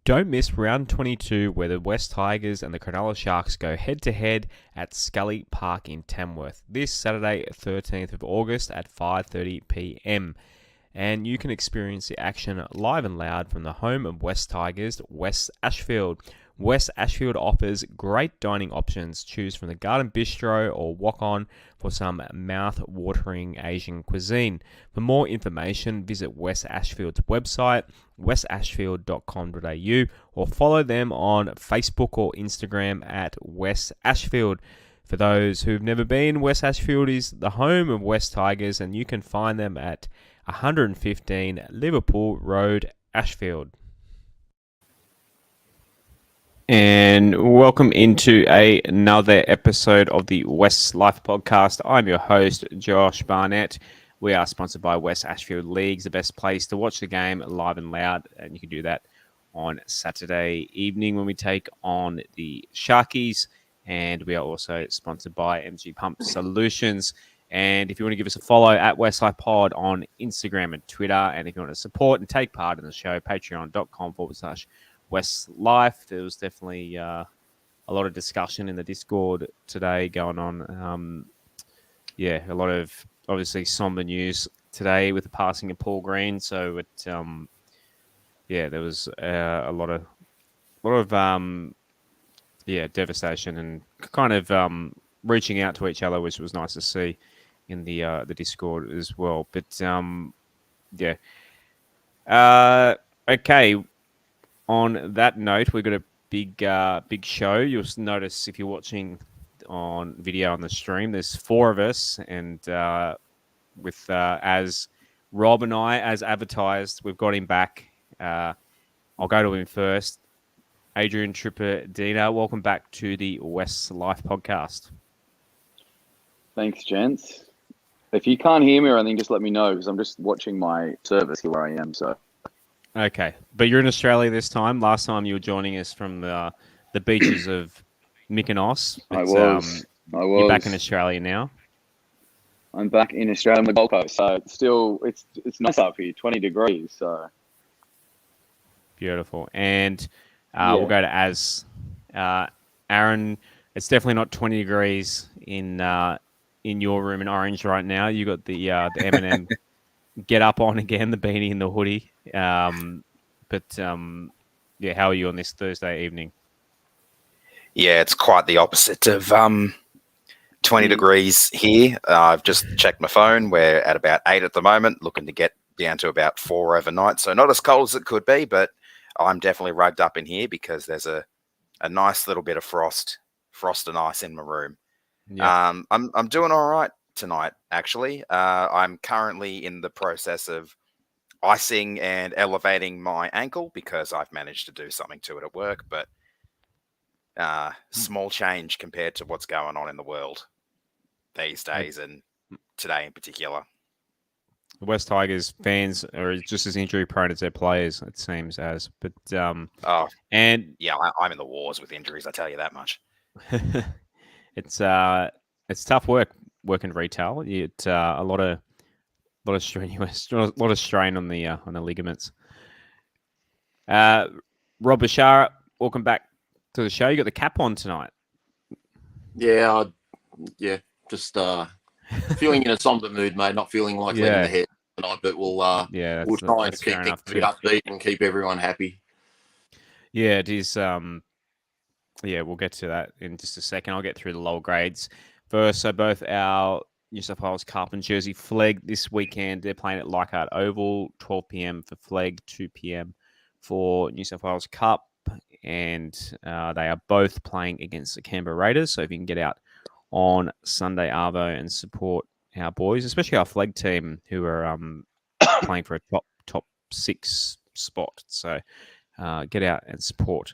Don't miss round 22 where the West Tigers and the Cronulla Sharks go head-to-head at Scully Park in Tamworth this Saturday, 13th of August at 5:30pm. And you can experience the action live and loud from the home of West Tigers, West Ashfield. West Ashfield offers great dining options. Choose from the Garden Bistro or walk on for some mouth-watering Asian cuisine. For more information, visit West Ashfield's website, westashfield.com.au, or follow them on Facebook or Instagram at West Ashfield. For those who've never been, West Ashfield is the home of West Tigers, and you can find them at 115 Liverpool Road, Ashfield. And welcome into another episode of the West Life Podcast. I'm your host, Josh Barnett. We are sponsored by West Ashfield Leagues, the best place to watch the game live and loud. And you can do that on Saturday evening when we take on the Sharkies. And we are also sponsored by MG Pump Solutions. And if you want to give us a follow at Westlife Pod on Instagram and Twitter, and if you want to support and take part in the show, patreon.com/Westlife. There was definitely a lot of discussion in the Discord today going on. A lot of obviously somber news today with the passing of Paul Green. So there was a lot of devastation and kind of reaching out to each other, which was nice to see in the Discord as well. But okay. On that note, we've got a big show. You'll notice if you're watching on video on the stream, there's four of us, and with as Rob and I, as advertised, we've got him back. I'll go to him first. Adrian, Trippa, Dina, welcome back to the West Life Podcast. Thanks, gents. If you can't hear me or anything, just let me know, because I'm just watching my service here where I am. So. Okay, but you're in Australia this time. Last time you were joining us from the beaches of Mykonos. I was. You're back in Australia now. I'm back in Australia on the Gold Coast, so it's nice up here, 20 degrees. So beautiful, and we'll go to Aaron. It's definitely not 20 degrees in your room in Orange right now. You got the M&M get up on again, the beanie and the hoodie. How are you on this Thursday evening? Yeah, it's quite the opposite of 20 degrees here. I've just checked my phone. We're at about 8 at the moment, looking to get down to about 4 overnight. So not as cold as it could be, but I'm definitely rugged up in here because there's a nice little bit of frost and ice in my room. Yeah. I'm doing all right tonight, actually. I'm currently in the process of icing and elevating my ankle because I've managed to do something to it at work, but small change compared to what's going on in the world these days and today in particular. The West Tigers fans are just as injury prone as their players, it seems as. But I'm in the wars with injuries, I tell you that much. It's tough working retail. It's a lot of strenuous, a lot of strain on the ligaments. Rob Bashara, welcome back to the show. You got the cap on tonight. Yeah, just feeling in a somber mood, mate. Not feeling like letting the head tonight, but we'll try and keep things upbeat and keep everyone happy. Yeah, it is. We'll get to that in just a second. I'll get through the lower grades first. So both our New South Wales Cup and Jersey Flegg this weekend, they're playing at Leichhardt Oval, 12 p.m. for Flegg, 2 p.m. for New South Wales Cup. And they are both playing against the Canberra Raiders. So if you can get out on Sunday, Arvo, and support our boys, especially our Flegg team, who are playing for a top 6 spot. So get out and support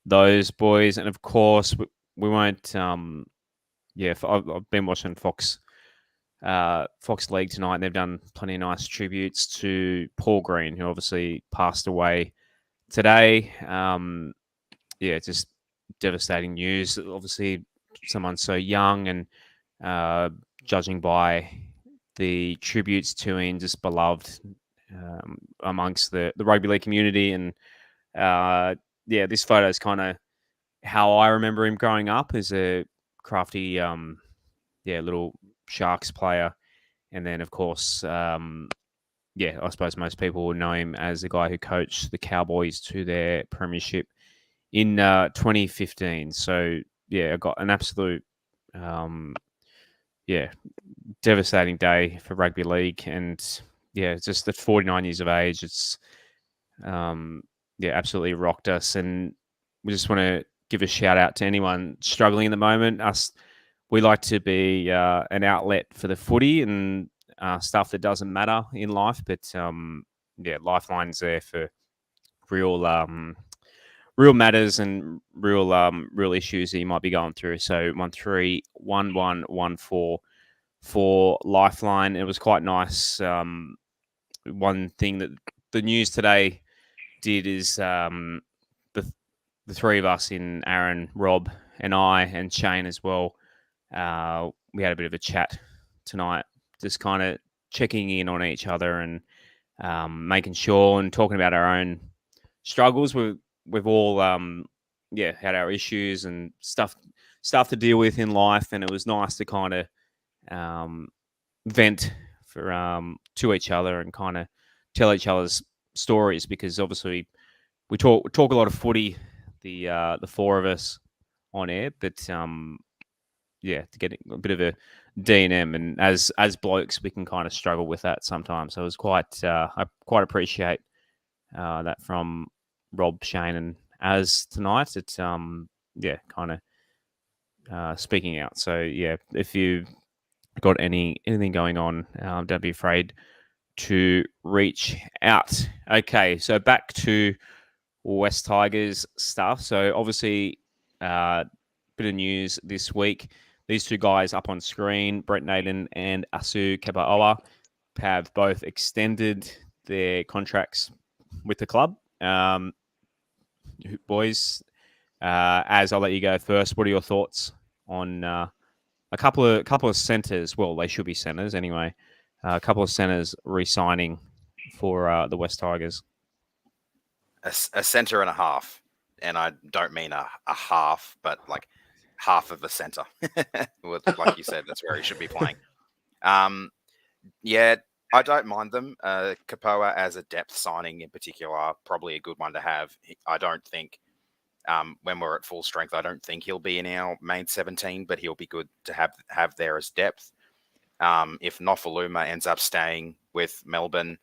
those boys. And of course, we won't. I've been watching Fox League tonight, and they've done plenty of nice tributes to Paul Green, who obviously passed away today. Just devastating news. Obviously, someone so young, and judging by the tributes to him, just beloved amongst the rugby league community, and this photo is kind of how I remember him growing up as a crafty, little Sharks player. And then, of course, I suppose most people would know him as the guy who coached the Cowboys to their premiership in 2015. So, I got an absolute, devastating day for rugby league. And, just at 49 years of age, it's, absolutely rocked us. And we just want to give a shout out to anyone struggling at the moment. We like to be an outlet for the footy and stuff that doesn't matter in life, but Lifeline's there for real matters and real issues that you might be going through. So 131114 for Lifeline. It was quite nice. One thing that the news today did is the three of us, in Aaron, Rob, and I, and Shane as well. We had a bit of a chat tonight, just kind of checking in on each other and making sure and talking about our own struggles. We've all had our issues and stuff to deal with in life, and it was nice to kind of vent to each other and kind of tell each other's stories, because obviously we talk a lot of footy, the four of us on air, but to get a bit of a D&M, and as blokes we can kind of struggle with that sometimes. So it was quite I quite appreciate that from Rob, Shane, and Az tonight. It's kind of speaking out. So if you've got anything going on, don't be afraid to reach out. Okay, so back to West Tigers stuff. So obviously, bit of news this week. These two guys up on screen, Brett Naden and Asu Kepaoa, have both extended their contracts with the club. Boys, Az, I'll let you go first. What are your thoughts on a couple of centres? Well, they should be centres anyway. A couple of centres re-signing for the West Tigers. A centre and a half, and I don't mean a half, but like half of the centre. Like you said, that's where he should be playing. I don't mind them. Kepaoa as a depth signing in particular, probably a good one to have. I don't think when we're at full strength, I don't think he'll be in our main 17, but he'll be good to have there as depth. If Nofaluma ends up staying with Melbourne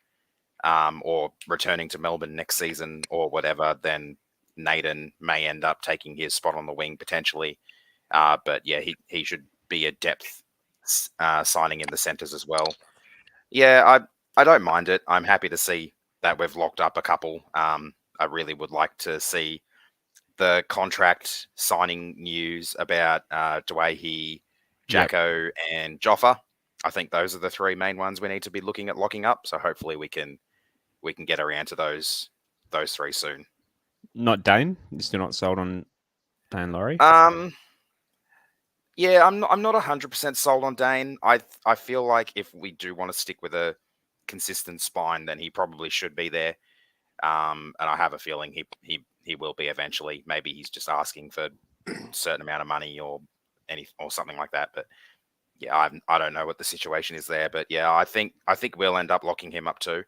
or returning to Melbourne next season or whatever, then Naden may end up taking his spot on the wing potentially. But he should be a depth signing in the centres as well. I don't mind it. I'm happy to see that we've locked up a couple. I really would like to see the contract signing news about Dwayne, Jacko, and Joffa. I think those are the three main ones we need to be looking at locking up. So hopefully we can get around to those three soon. Not Dane? You're still not sold on Dane Laurie? I'm not 100% sold on Dane. I feel like if we do want to stick with a consistent spine, then he probably should be there. And I have a feeling he will be eventually. Maybe he's just asking for a certain amount of money or something like that. But I don't know what the situation is there. But I think we'll end up locking him up too.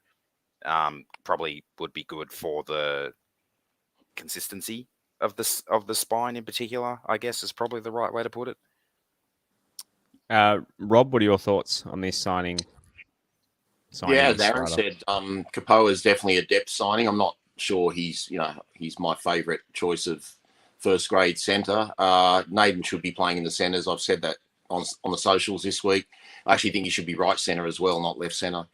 Probably would be good for the consistency of the spine in particular, I guess, is probably the right way to put it. Rob, what are your thoughts on this signing? As Aaron said, Kepaoa is definitely a depth signing. I'm not sure he's my favourite choice of first grade centre. Naden should be playing in the centres. I've said that on the socials this week. I actually think he should be right centre as well, not left centre.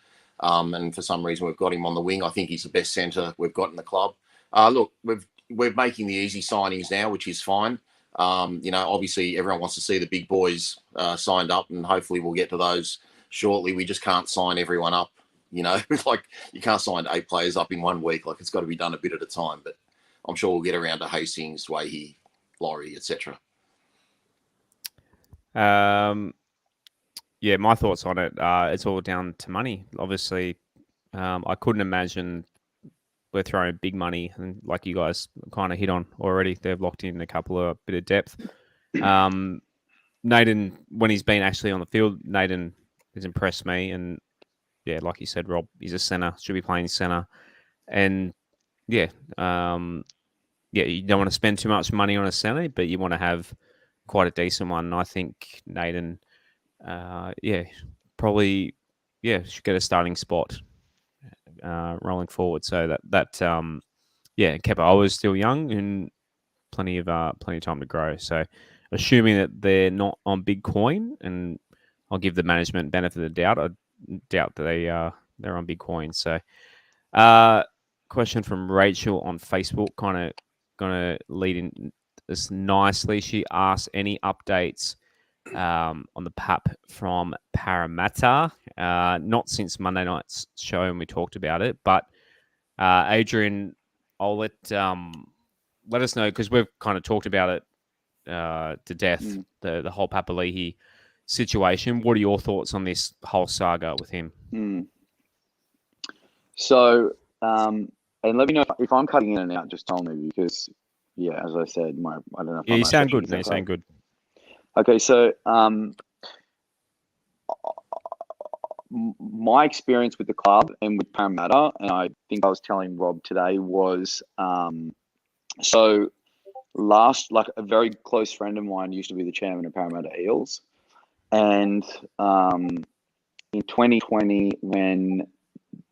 And for some reason we've got him on the wing. I think he's the best centre we've got in the club. Look, we're making the easy signings now, which is fine. Obviously everyone wants to see the big boys signed up, and hopefully we'll get to those shortly. We just can't sign everyone up, like you can't sign 8 players up in 1 week. Like, it's got to be done a bit at a time, but I'm sure we'll get around to Hastings, Dwayne, Laurie, etc. My thoughts on it. It's all down to money. Obviously, I couldn't imagine we're throwing big money, and like you guys kind of hit on already, they've locked in a couple of bit of depth. Naden, when he's been actually on the field, Naden has impressed me, and yeah, like you said, Rob, he's a centre, should be playing centre, and yeah, you don't want to spend too much money on a centre, but you want to have quite a decent one. And I think Naden, probably, should get a starting spot rolling forward. So Kepa, I was still young and plenty of time to grow. So, assuming that they're not on big coin, and I'll give the management benefit of the doubt. I doubt that they're on big coin. So, question from Rachel on Facebook, kind of going to lead in this nicely. She asked any updates on the PAP from Parramatta. Not since Monday night's show, and we talked about it, but Adrian, I'll let us know, because we've kind of talked about it to death, the whole Papali'i situation. What are your thoughts on this whole saga with him? So, and let me know if I'm cutting in and out. Just tell me, because, as I said, I don't know. You sound good. You sound good. Okay, so my experience with the club and with Parramatta, and I think I was telling Rob today, was so last, like, a very close friend of mine used to be the chairman of Parramatta Eels, and in 2020, when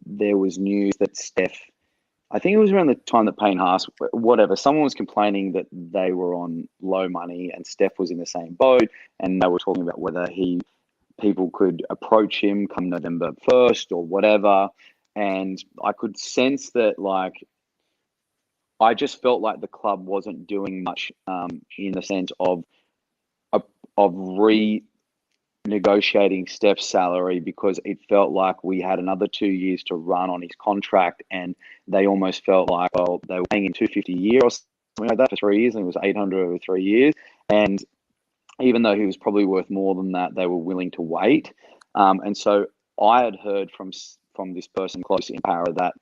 there was news that Steph, I think it was around the time that Payne Haas, whatever, someone was complaining that they were on low money and Steph was in the same boat, and they were talking about whether people could approach him come November 1st or whatever. And I could sense that, like, I just felt like the club wasn't doing much in the sense of renegotiating Steph's salary, because it felt like we had another 2 years to run on his contract, and they almost felt like, well, they were paying him $250 a year or something like that for 3 years, and it was $800 over 3 years. And even though he was probably worth more than that, they were willing to wait. And so I had heard from this person close in Para that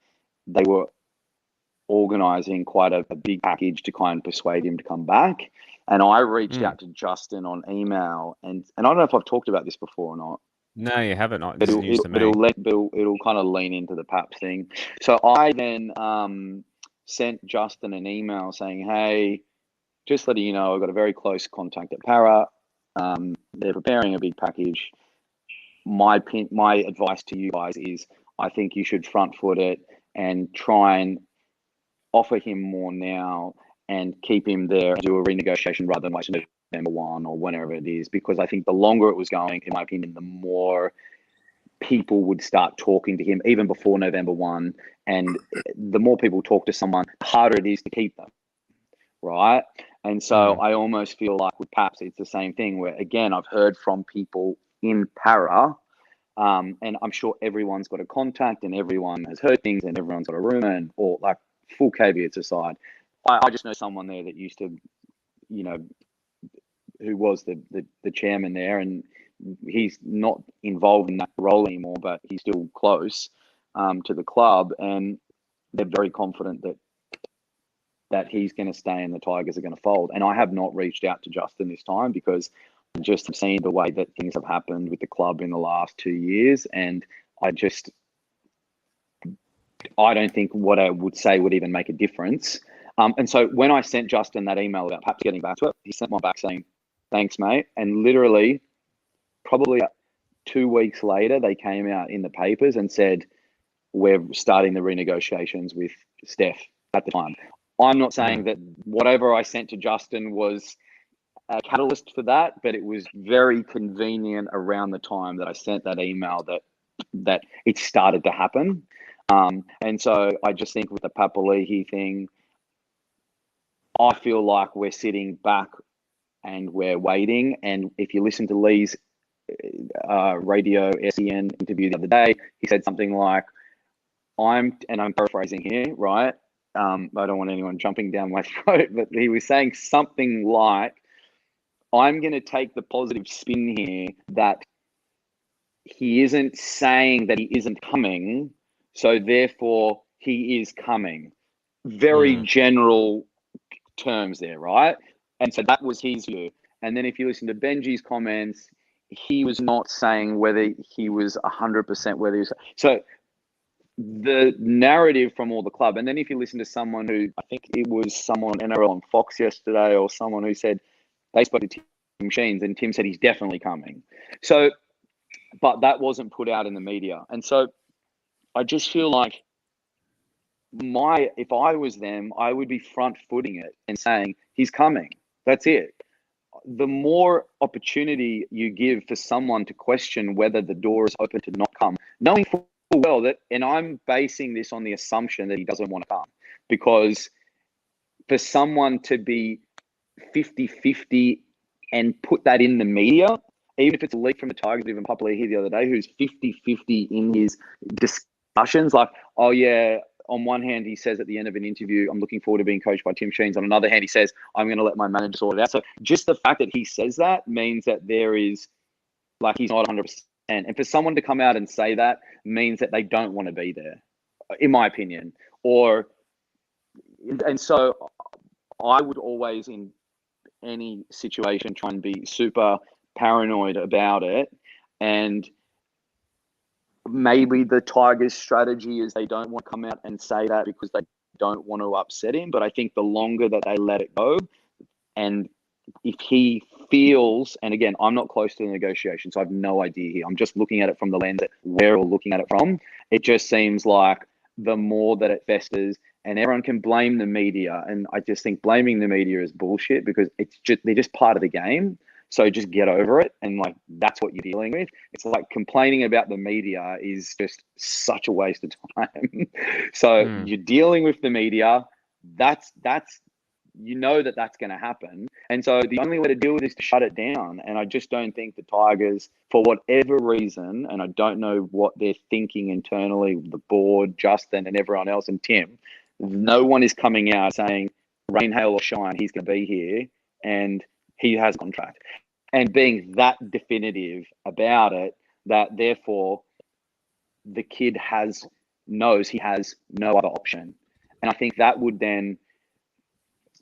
they were organising quite a big package to kind of persuade him to come back. And I reached out to Justin on email, and I don't know if I've talked about this before or not. No, you haven't. This is news to me. It'll kind of lean into the PAP thing. So I then sent Justin an email saying, hey, just letting you know, I've got a very close contact at Para. They're preparing a big package. My advice to you guys is, I think you should front foot it and try and offer him more now and keep him there and do a renegotiation rather than like November 1 or whenever it is, because I think the longer it was going, in my opinion, the more people would start talking to him even before November 1. And the more people talk to someone, the harder it is to keep them. Right. And so I almost feel like with Paps, it's the same thing where, again, I've heard from people in Para, and I'm sure everyone's got a contact and everyone has heard things and everyone's got a rumor, and or like, full caveats aside, I just know someone there that used to, who was the chairman there, and he's not involved in that role anymore, but he's still close to the club, and they're very confident that he's going to stay and the Tigers are going to fold. And I have not reached out to Justin this time, because I just have seen the way that things have happened with the club in the last 2 years, and I don't think what I would say would even make a difference. And so when I sent Justin that email about perhaps getting back to it, he sent one back saying, thanks, mate. And literally, probably 2 weeks later, they came out in the papers and said, we're starting the renegotiations with Steph at the time. I'm not saying that whatever I sent to Justin was a catalyst for that, but it was very convenient around the time that I sent that email that it started to happen. And so I just think with the Papali'i thing, I feel like we're sitting back and we're waiting. And if you listen to Lee's radio SEN interview the other day, he said something like, I'm paraphrasing here, right? I don't want anyone jumping down my throat, but he was saying something like, I'm going to take the positive spin here that he isn't saying that he isn't coming, so therefore he is coming. Very general terms there, right? And so that was his view. And then if you listen to Benji's comments, he was not saying whether he was 100% whether he was. So the narrative from all the club, and then if you listen to someone who, I think it was someone on NRL on Fox yesterday, or someone who said they spoke to Tim Sheens, and Tim said he's definitely coming. So, but that wasn't put out in the media. And so I just feel like if I was them, I would be front footing it and saying he's coming. That's it. The more opportunity you give for someone to question whether the door is open to not come, knowing full well that, and I'm basing this on the assumption that he doesn't want to come, because for someone to be 50-50 and put that in the media, even if it's a leak from the Tigers, even Papali'i the other day, who's 50-50 in his discussions, like, oh yeah, on one hand, he says at the end of an interview, I'm looking forward to being coached by Tim Sheens. On another hand, he says, I'm going to let my manager sort it out. So just the fact that he says that means that there is, like, he's not 100%. And for someone to come out and say that means that they don't want to be there, in my opinion. And so I would always, in any situation, try and be super paranoid about it. And maybe the Tigers' strategy is they don't want to come out and say that because they don't want to upset him. But I think the longer that they let it go, and if he feels, and again, I'm not close to the negotiation, so I have no idea here. I'm just looking at it from the lens that we're all looking at it from. It just seems like the more that it festers, and everyone can blame the media. And I just think blaming the media is bullshit, because they're just part of the game. So just get over it. And like, that's what you're dealing with. It's like complaining about the media is just such a waste of time. So you're dealing with the media. That's you know that's going to happen. And so the only way to deal with it is to shut it down. And I just don't think the Tigers, for whatever reason, and I don't know what they're thinking internally, the board, Justin and everyone else, and Tim, no one is coming out saying, rain, hail or shine, he's going to be here. And he has a contract, and being that definitive about it, that therefore the kid knows he has no other option. And I think that would then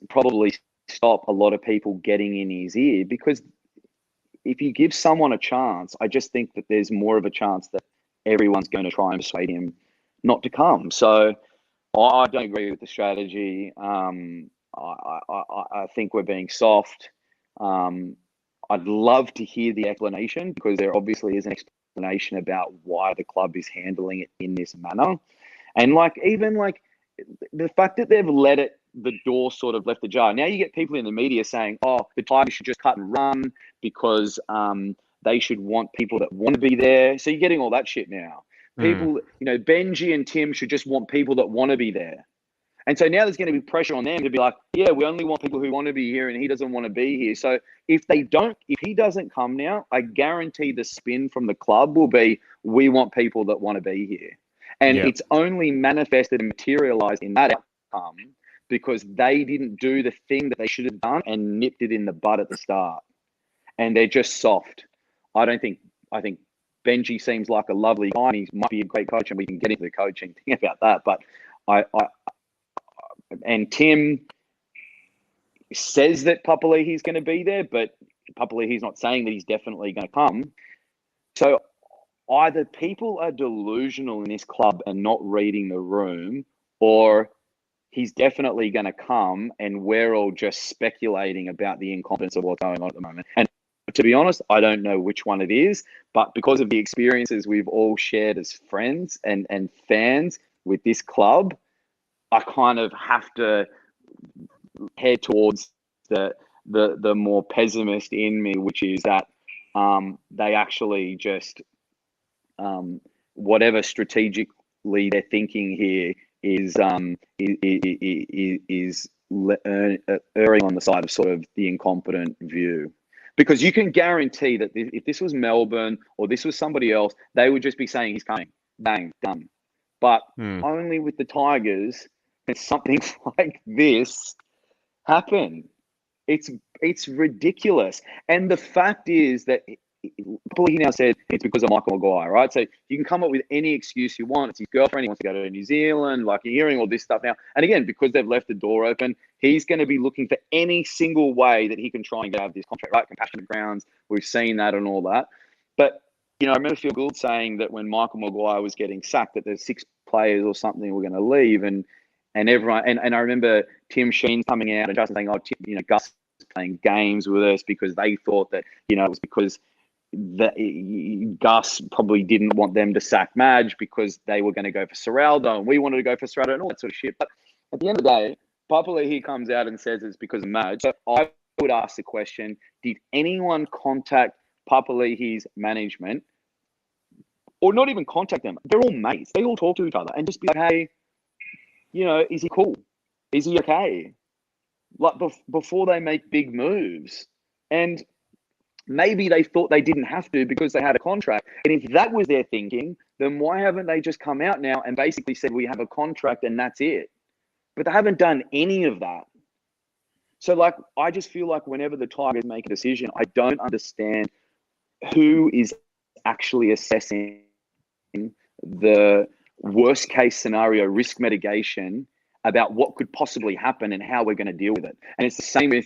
probably stop a lot of people getting in his ear, because if you give someone a chance, I just think that there's more of a chance that everyone's going to try and persuade him not to come. So I don't agree with the strategy. I think we're being soft. I'd love to hear the explanation, because there obviously is an explanation about why the club is handling it in this manner. And even the fact that they've let the door sort of left ajar. Now you get people in the media saying, oh, the Tigers should just cut and run because they should want people that want to be there. So you're getting all that shit now. People, Benji and Tim should just want people that want to be there. And so now there's going to be pressure on them to be like, yeah, we only want people who want to be here, and he doesn't want to be here. So if he doesn't come now, I guarantee the spin from the club will be, we want people that want to be here. And it's only manifested and materialized in that outcome because they didn't do the thing that they should have done and nipped it in the bud at the start. And they're just soft. I think Benji seems like a lovely guy, and he might be a great coach, and we can get into the coaching thing about that. But and Tim says that Papali'i's going to be there, but Papali'i's not saying that he's definitely going to come. So either people are delusional in this club and not reading the room, or he's definitely going to come and we're all just speculating about the incompetence of what's going on at the moment. And to be honest, I don't know which one it is, but because of the experiences we've all shared as friends and fans with this club, I kind of have to head towards the more pessimist in me, which is that they actually just whatever strategically they're thinking here is erring on the side of sort of the incompetent view. Because you can guarantee that if this was Melbourne or this was somebody else, they would just be saying he's coming. Bang, done. But only with the Tigers can something like this happen. It's ridiculous. And the fact is that he now said it's because of Michael Maguire, right? So you can come up with any excuse you want. It's his girlfriend. He wants to go to New Zealand. Like, you're hearing all this stuff now. And again, because they've left the door open, he's going to be looking for any single way that he can try and get out of this contract, right? Compassionate grounds. We've seen that and all that. But, I remember Phil Gould saying that when Michael Maguire was getting sacked, that there's 6 players or something were going to leave. And everyone, and I remember Tim Sheen coming out and just saying, Gus is playing games with us because they thought that, it was because Gus probably didn't want them to sack Madge because they were going to go for Serraldo and we wanted to go for Serraldo and all that sort of shit. But at the end of the day, Papali'i comes out and says it's because of Madge. So I would ask the question, did anyone contact Papali'i's management, or not even contact them? They're all mates. They all talk to each other and just be like, hey, is he cool? Is he okay? Like before they make big moves. And maybe they thought they didn't have to because they had a contract. And if that was their thinking, then why haven't they just come out now and basically said we have a contract and that's it? But they haven't done any of that. So, I just feel like whenever the Tigers make a decision, I don't understand who is actually assessing the worst case scenario risk mitigation about what could possibly happen and how we're going to deal with it. And it's the same with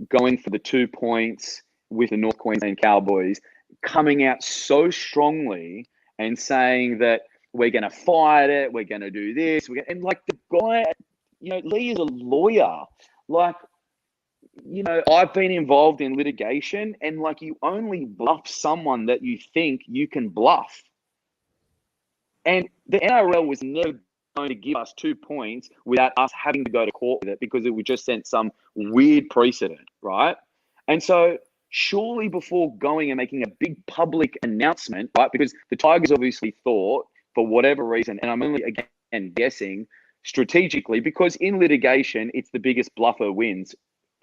going for the 2 points with the North Queensland Cowboys, coming out so strongly and saying that we're going to fight it, we're going to do this. And the guy, Lee is a lawyer. I've been involved in litigation, and you only bluff someone that you think you can bluff. And the NRL was never going to give us 2 points without us having to go to court with it because it would just send some weird precedent, right? And so surely before going and making a big public announcement, right, because the Tigers obviously thought, for whatever reason, and I'm only, again, guessing, strategically, because in litigation, it's the biggest bluffer wins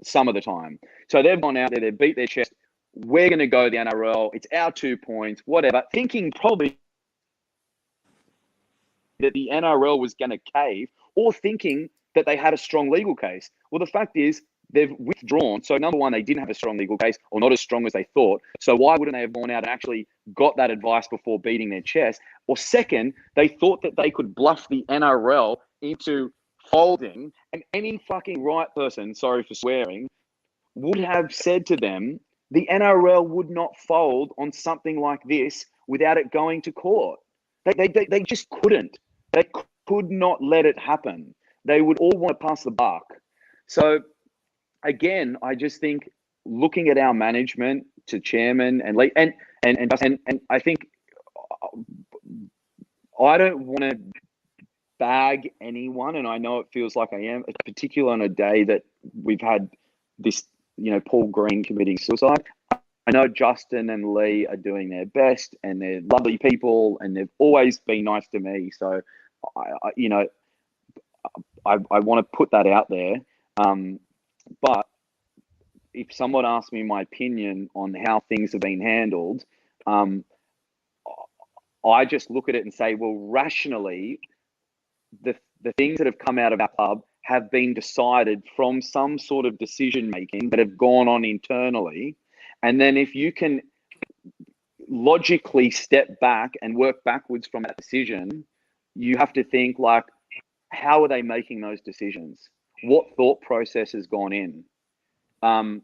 some of the time. So they've gone out there, they've beat their chest, we're going to go the NRL, it's our 2 points, whatever, thinking probably that the NRL was going to cave, or thinking that they had a strong legal case. Well, the fact is, they've withdrawn. So number one, they didn't have a strong legal case, or not as strong as they thought. So why wouldn't they have gone out and actually got that advice before beating their chest? Or second, they thought that they could bluff the NRL into folding, and any fucking right person, sorry for swearing, would have said to them, the NRL would not fold on something like this without it going to court. They just couldn't. They could not let it happen. They would all want to pass the buck. So again, I just think looking at our management to chairman and I think I don't want to bag anyone, and I know it feels like I am, particularly on a day that we've had this, Paul Green committing suicide. I know Justin and Lee are doing their best, and they're lovely people, and they've always been nice to me. So, I want to put that out there. But if someone asks me my opinion on how things have been handled, I just look at it and say, well, rationally, the things that have come out of our club have been decided from some sort of decision making that have gone on internally. And then if you can logically step back and work backwards from that decision, you have to think how are they making those decisions? What thought process has gone in? For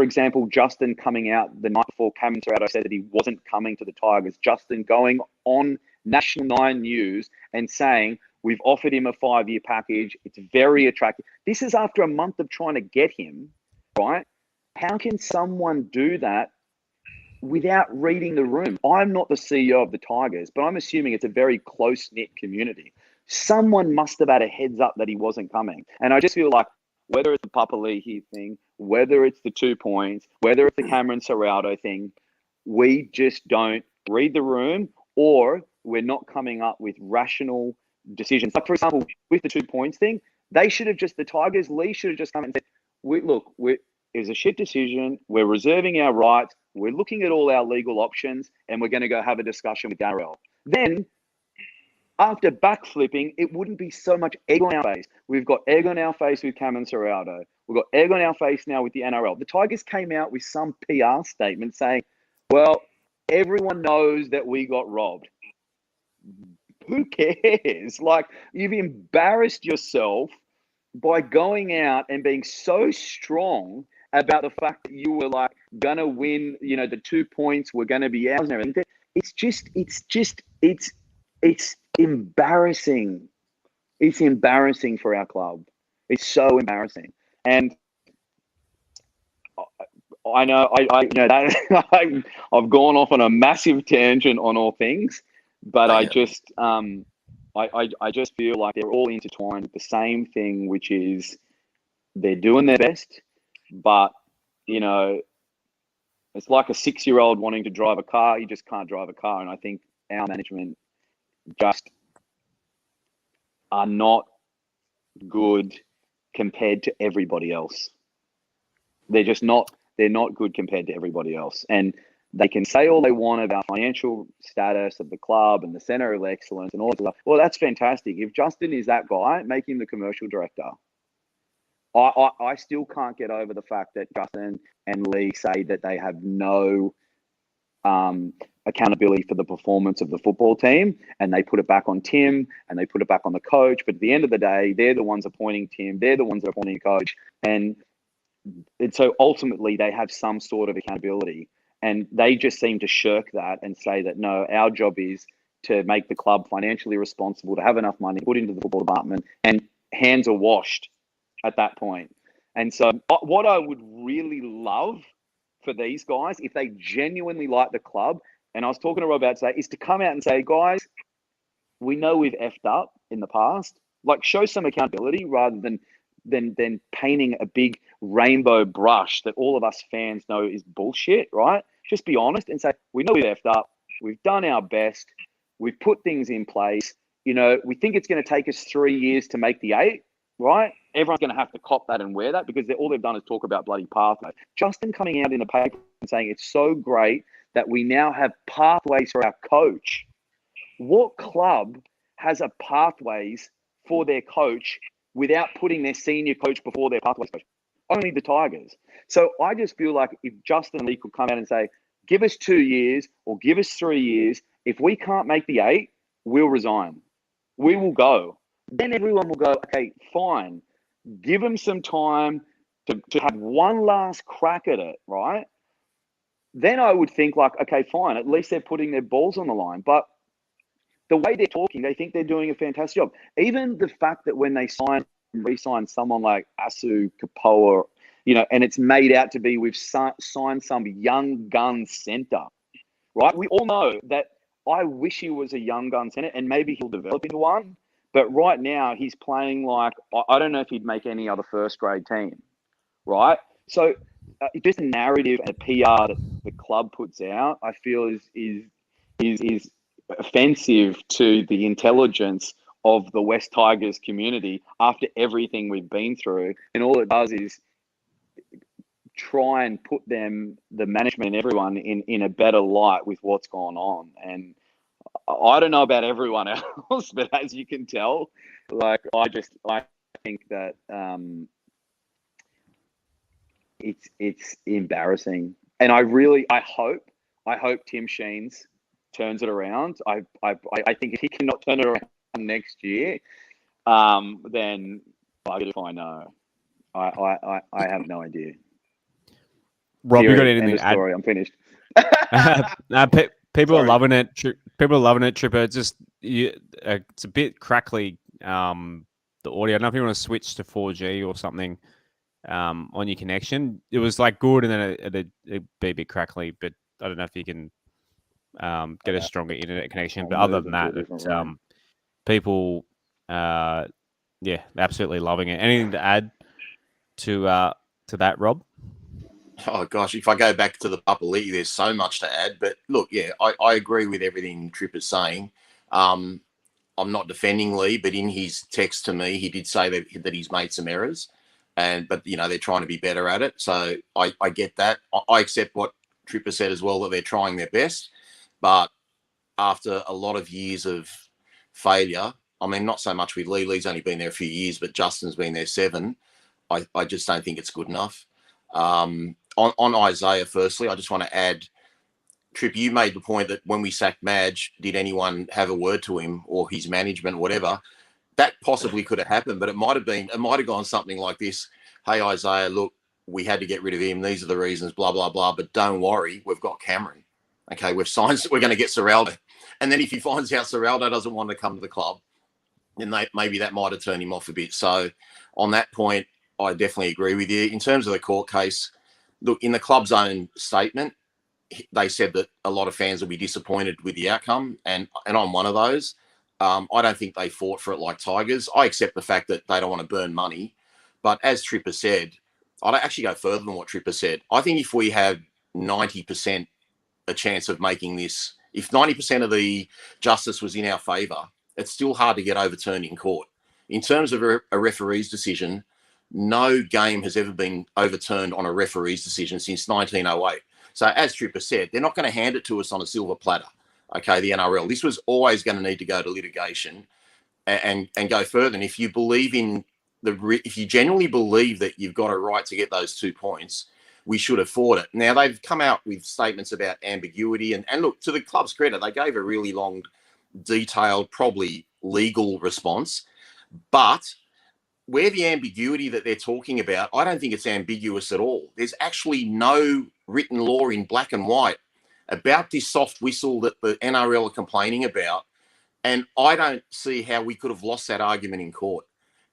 example, Justin coming out the night before Cameron Serraldo said that he wasn't coming to the Tigers. Justin going on National 9 News and saying, we've offered him a 5-year package. It's very attractive. This is after a month of trying to get him, right? How can someone do that without reading the room? I'm not the CEO of the Tigers, but I'm assuming it's a very close-knit community. Someone must have had a heads up that he wasn't coming. And I just feel like whether it's the Papali'i thing, whether it's the 2 points, whether it's the Cameron Serraldo thing, we just don't read the room, or we're not coming up with rational decisions. Like, for example, with the 2 points thing, they should have the Tigers, Lee should have just come and said, it's a shit decision. We're reserving our rights. We're looking at all our legal options, and we're going to go have a discussion with Darrell. Then, after backflipping, it wouldn't be so much egg on our face. We've got egg on our face with Cameron Serraldo. We've got egg on our face now with the NRL. The Tigers came out with some PR statement saying, well, everyone knows that we got robbed. Who cares? Like, you've embarrassed yourself by going out and being so strong about the fact that you were like gonna win, the 2 points were gonna be ours and everything. It's embarrassing. It's embarrassing for our club. It's so embarrassing. And I know that I've gone off on a massive tangent on all things, but I just feel like they're all intertwined with the same thing, which is they're doing their best, but it's like a 6-year-old wanting to drive a car. You just can't drive a car. And I think our management just are not good compared to everybody else. They're not good compared to everybody else. And they can say all they want about financial status of the club and the center of excellence and all that stuff. Well, that's fantastic. If Justin is that guy, make him the commercial director. I still can't get over the fact that Justin and Lee say that they have no accountability for the performance of the football team, and they put it back on Tim and they put it back on the coach. But at the end of the day, they're the ones appointing Tim. They're the ones that are appointing the coach. And so ultimately they have some sort of accountability, and they just seem to shirk that and say that, no, our job is to make the club financially responsible, to have enough money put into the football department, and hands are washed at that point. And so what I would really love for these guys, if they genuinely like the club, and I was talking to Rob about today, is to come out and say, guys, we know we've effed up in the past. Like, show some accountability rather than painting a big rainbow brush that all of us fans know is bullshit, right? Just be honest and say, we know we've effed up. We've done our best. We've put things in place. We think it's going to take us 3 years to make the 8, right? Everyone's going to have to cop that and wear that because all they've done is talk about bloody pathways. Justin coming out in the paper and saying it's so great that we now have pathways for our coach. What club has a pathways for their coach without putting their senior coach before their pathways coach? Only the Tigers. So I just feel like if Justin Lee could come out and say, give us 2 years or give us 3 years, if we can't make the 8, we'll resign. We will go. Then everyone will go, okay, fine. Give them some time to have one last crack at it, right? Then I would think like, okay, fine. At least they're putting their balls on the line. But the way they're talking, they think they're doing a fantastic job. Even the fact that when they re-sign someone like Asu Kapoa, and it's made out to be we've signed some young gun center, right? We all know that. I wish he was a young gun center, and maybe he'll develop into one. But right now, he's playing like, I don't know if he'd make any other first grade team, right? So just a narrative and a PR that the club puts out, I feel is offensive to the intelligence of the West Tigers community after everything we've been through. And all it does is try and put the management and everyone in a better light with what's gone on. And I don't know about everyone else, but as you can tell, like I think that it's embarrassing. And I hope Tim Sheens turns it around. I think if he cannot turn it around next year, then I know. I have no idea. Rob, you got anything to add? Story. I'm finished. People are loving it. People are loving it, Trippa. It's just it's a bit crackly. The audio. I don't know if you want to switch to 4G or something on your connection. It was like good, and then it'd be a bit crackly. But I don't know if you can get a stronger internet connection. But other than that, people, absolutely loving it. Anything to add to that, Rob? Oh, gosh, if I go back to the Papali'i, there's so much to add. But look, yeah, I agree with everything Tripp is saying. I'm not defending Lee, but in his text to me, he did say that he's made some errors. But they're trying to be better at it. So I get that. I accept what Trippa said as well, that they're trying their best. But after a lot of years of failure, I mean, not so much with Lee. Lee's only been there a few years, but Justin's been there 7. I just don't think it's good enough. On Isaiah, firstly, I just want to add, Trip, you made the point that when we sacked Madge, did anyone have a word to him or his management, or whatever? That possibly could have happened, but it might have gone something like this. Hey, Isaiah, look, we had to get rid of him. These are the reasons, blah, blah, blah. But don't worry, we've got Cameron. Okay, we've signed, we're going to get Serraldo. And then if he finds out Serraldo doesn't want to come to the club, then maybe that might have turned him off a bit. So on that point, I definitely agree with you. In terms of the court case, look, in the club's own statement, they said that a lot of fans will be disappointed with the outcome, and I'm one of those. I don't think they fought for it like Tigers. I accept the fact that they don't want to burn money. But as Trippa said, I'd actually go further than what Trippa said. I think if we had 90% a chance of making this, if 90% of the justice was in our favour, it's still hard to get overturned in court. In terms of a referee's decision, no game has ever been overturned on a referee's decision since 1908. So as Trippa said, they're not going to hand it to us on a silver platter. Okay, the NRL. This was always going to need to go to litigation and go further. And if you believe in if you genuinely believe that you've got a right to get those 2 points, we should have fought it. Now, they've come out with statements about ambiguity. And look, to the club's credit, they gave a really long, detailed, probably legal response. But where the ambiguity that they're talking about, I don't think it's ambiguous at all. There's actually no written law in black and white about this soft whistle that the NRL are complaining about. And I don't see how we could have lost that argument in court.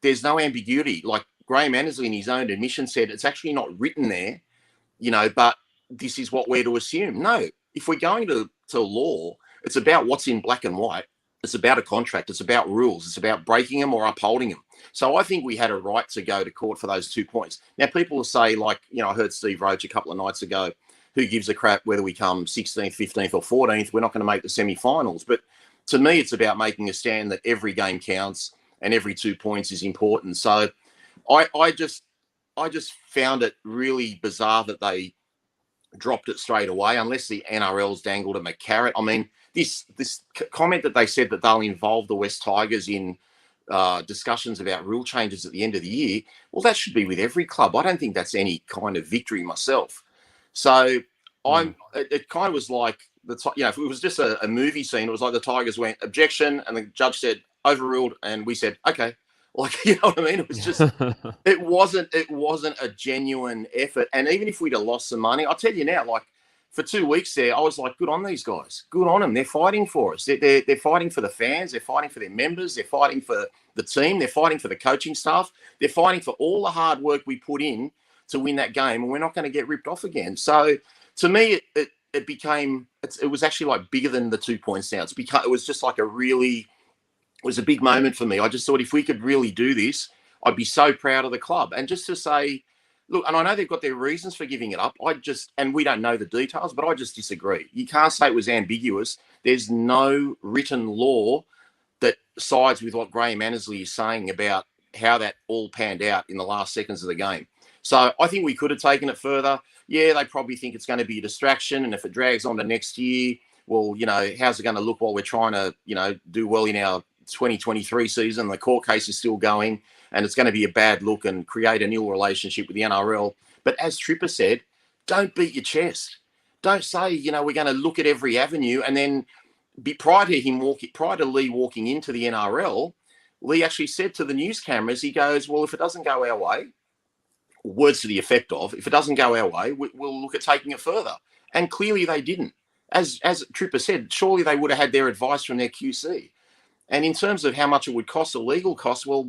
There's no ambiguity. Like Graham Annesley in his own admission said, it's actually not written there, but this is what we're to assume. No, if we're going to law, it's about what's in black and white. It's about a contract. It's about rules. It's about breaking them or upholding them. So I think we had a right to go to court for those 2 points. Now, people will say, like, I heard Steve Roach a couple of nights ago, who gives a crap whether we come 16th, 15th or 14th? We're not going to make the semi-finals. But to me, it's about making a stand that every game counts and every 2 points is important. So I just found it really bizarre that they dropped it straight away, unless the NRL's dangled them a carrot. I mean, this comment that they said that they'll involve the West Tigers in discussions about rule changes at the end of the year, well, that should be with every club. I don't think that's any kind of victory myself. So it kind of was like, if it was just a movie scene, it was like the Tigers went objection and the judge said overruled, and we said, okay. Like, you know what I mean? It was just, it wasn't a genuine effort. And even if we'd have lost some money, I'll tell you now, like for 2 weeks there, I was like, good on these guys. Good on them. They're fighting for us. They're fighting for the fans. They're fighting for their members. They're fighting for the team. They're fighting for the coaching staff. They're fighting for all the hard work we put in to win that game. And we're not going to get ripped off again. So to me, it was actually like bigger than the 2 points now. It was just like it was a big moment for me. I just thought if we could really do this, I'd be so proud of the club. And just to say, look, and I know they've got their reasons for giving it up. And we don't know the details, but I just disagree. You can't say it was ambiguous. There's no written law that sides with what Graham Annesley is saying about how that all panned out in the last seconds of the game. So I think we could have taken it further. Yeah, they probably think it's going to be a distraction. And if it drags on to next year, well, how's it going to look while we're trying to, do well in our 2023 season? The court case is still going, and it's going to be a bad look and create an ill relationship with the NRL. But as Trippa said, don't beat your chest. Don't say, we're going to look at every avenue. And then prior to Lee walking into the NRL, Lee actually said to the news cameras, he goes, well, if it doesn't go our way, words to the effect of, if it doesn't go our way, we'll look at taking it further. And clearly they didn't. As Trippa said, surely they would have had their advice from their QC. And in terms of how much it would cost, the legal costs, well,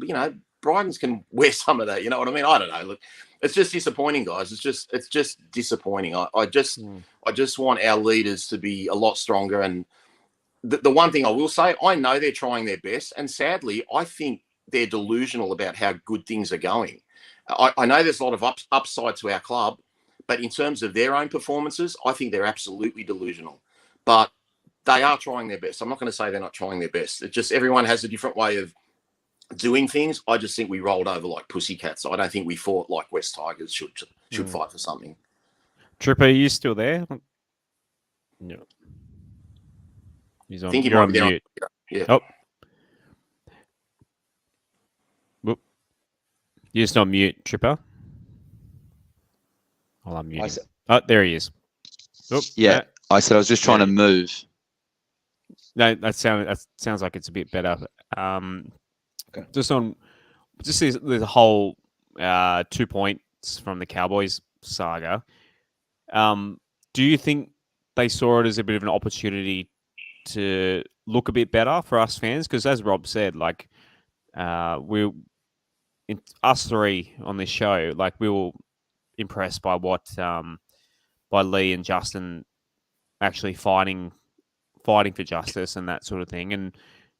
Bridens can wear some of that. You know what I mean? I don't know. Look, it's just disappointing, guys. It's just disappointing. I just want our leaders to be a lot stronger. And the one thing I will say, I know they're trying their best. And sadly, I think they're delusional about how good things are going. I know there's a lot of upside to our club, but in terms of their own performances, I think they're absolutely delusional. But they are trying their best. I'm not going to say they're not trying their best. It's just everyone has a different way of doing things. I just think we rolled over like pussycats. I don't think we fought like West Tigers should fight for something. Trippa, are you still there? No. He's on. You're on mute. Yeah. Oh. Whoop. You're just on mute, Tripper. I'll unmute him. said, Oh, there he is. Oh, yeah, I said I was just trying to move. No, that sounds like it's a bit better. Okay. Just there's a whole 2 points from the Cowboys saga. Do you think they saw it as a bit of an opportunity to look a bit better for us fans? Because as Rob said, like us three on this show, like we were impressed by what by Lee and Justin actually fighting for justice and that sort of thing. And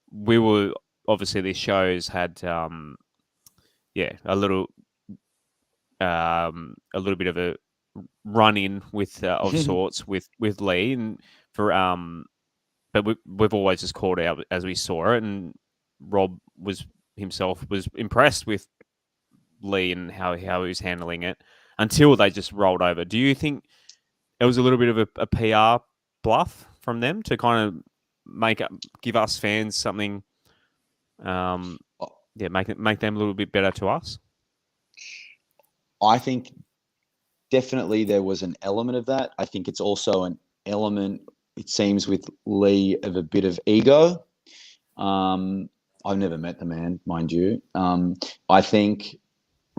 we were obviously these shows had a little bit of a run in with of sorts with Lee, and for but we've always just called out as we saw it, and Rob himself was impressed with Lee and how he was handling it until they just rolled over. Do you think it was a little bit of a PR bluff from them to kind of give us fans something, make them a little bit better to us? I think definitely there was an element of that. I think it's also an element, it seems, with Lee of a bit of ego. I've never met the man, mind you. I think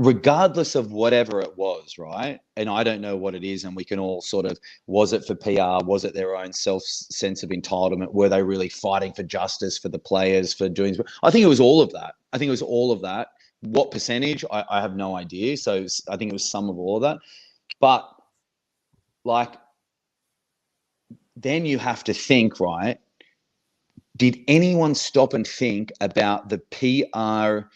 regardless of whatever it was, right? And I don't know what it is, and we can all sort of, was it for PR? Was it their own sense of entitlement? Were they really fighting for justice for the players, for doing? I think it was all of that. What percentage? I have no idea. So I think it was some of all of that. But like, then you have to think, right? Did anyone stop and think about the PR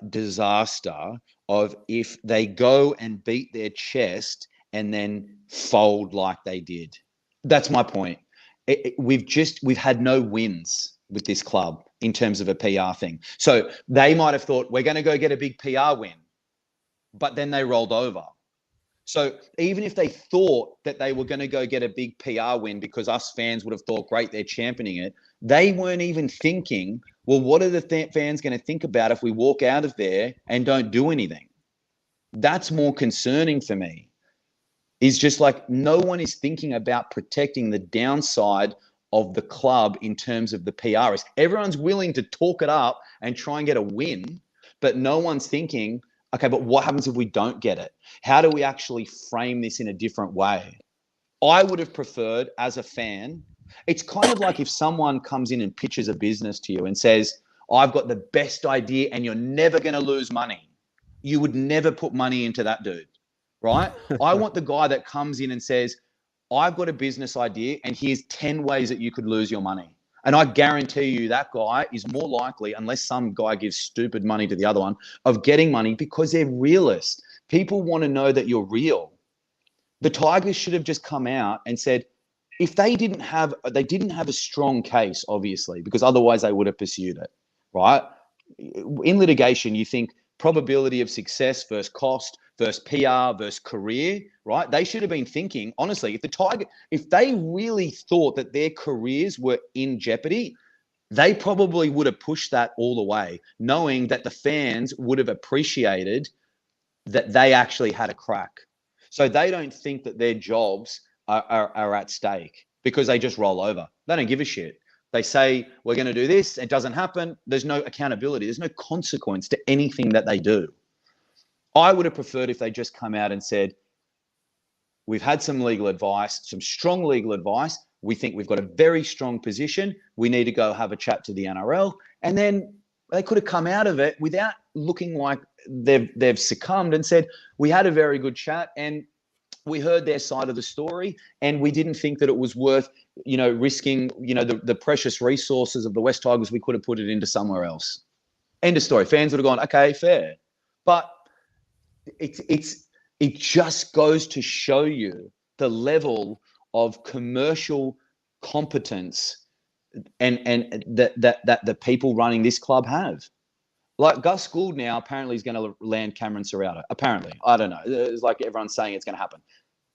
disaster of if they go and beat their chest and then fold like they did? That's my point. We've had no wins with this club in terms of a PR thing. So they might have thought, we're going to go get a big PR win, but then they rolled over. So even if they thought that they were going to go get a big PR win because us fans would have thought, great, they're championing it, they weren't even thinking, well, what are the fans going to think about if we walk out of there and don't do anything? That's more concerning for me. It's just like no one is thinking about protecting the downside of the club in terms of the PR. Everyone's willing to talk it up and try and get a win, but no one's thinking, okay, but what happens if we don't get it? How do we actually frame this in a different way? I would have preferred, as a fan, it's kind of like if someone comes in and pitches a business to you and says, I've got the best idea and you're never going to lose money. You would never put money into that dude, right? I want the guy that comes in and says, I've got a business idea and here's 10 ways that you could lose your money. And I guarantee you that guy is more likely, unless some guy gives stupid money to the other one, of getting money because they're realists. People want to know that you're real. The Tigers should have just come out and said, if they didn't have a strong case, obviously, because otherwise they would have pursued it, right? In litigation, you think probability of success versus cost versus PR versus career, right? They should have been thinking, honestly, if they really thought that their careers were in jeopardy, they probably would have pushed that all the way, knowing that the fans would have appreciated that they actually had a crack. So they don't think that their jobs are at stake because they just roll over. They don't give a shit. They say, we're going to do this. It doesn't happen. There's no accountability. There's no consequence to anything that they do. I would have preferred if they just come out and said, we've had some legal advice, some strong legal advice. We think we've got a very strong position. We need to go have a chat to the NRL. And then they could have come out of it without looking like they've succumbed and said, we had a very good chat and we heard their side of the story and we didn't think that it was worth, risking, the precious resources of the West Tigers. We could have put it into somewhere else. End of story. Fans would have gone, okay, fair. But it just goes to show you the level of commercial competence and that the people running this club have. Like Gus Gould now apparently is going to land Cameron Serrato. Apparently. I don't know. It's like everyone's saying it's going to happen.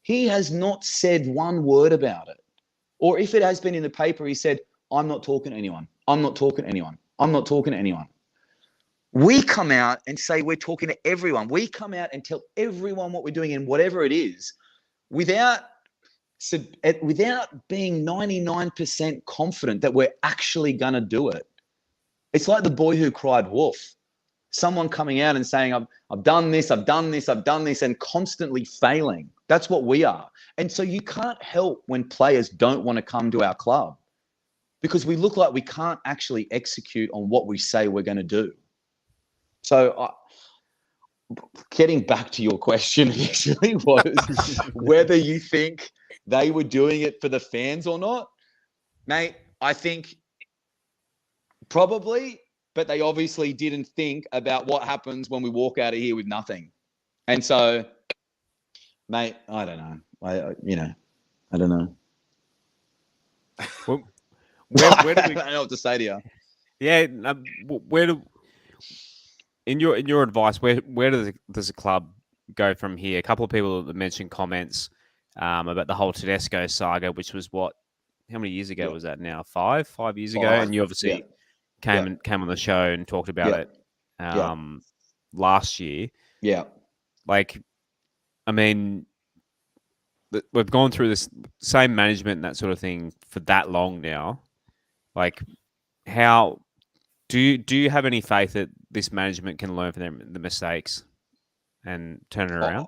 He has not said one word about it. Or if it has been in the paper, he said, I'm not talking to anyone. I'm not talking to anyone. I'm not talking to anyone. We come out and say we're talking to everyone. We come out and tell everyone what we're doing and whatever it is without being 99% confident that we're actually going to do it. It's like the boy who cried wolf. Someone coming out and saying, I've done this, I've done this, I've done this, and constantly failing. That's what we are. And so you can't help when players don't want to come to our club because we look like we can't actually execute on what we say we're going to do. So getting back to your question initially was whether you think they were doing it for the fans or not. Mate, I think probably, but they obviously didn't think about what happens when we walk out of here with nothing. And so, mate, I don't know. I don't know. Well, where do we... I don't know what to say to you. Yeah, where do... In your advice, where does the club go from here? A couple of people that mentioned comments about the whole Tedesco saga, which was how many years ago was that now? 5 years ago, and you obviously came on the show and talked about it last year. Yeah, like, I mean, we've gone through this same management and that sort of thing for that long now. Like, how do you have any faith that this management can learn from the mistakes and turn it around?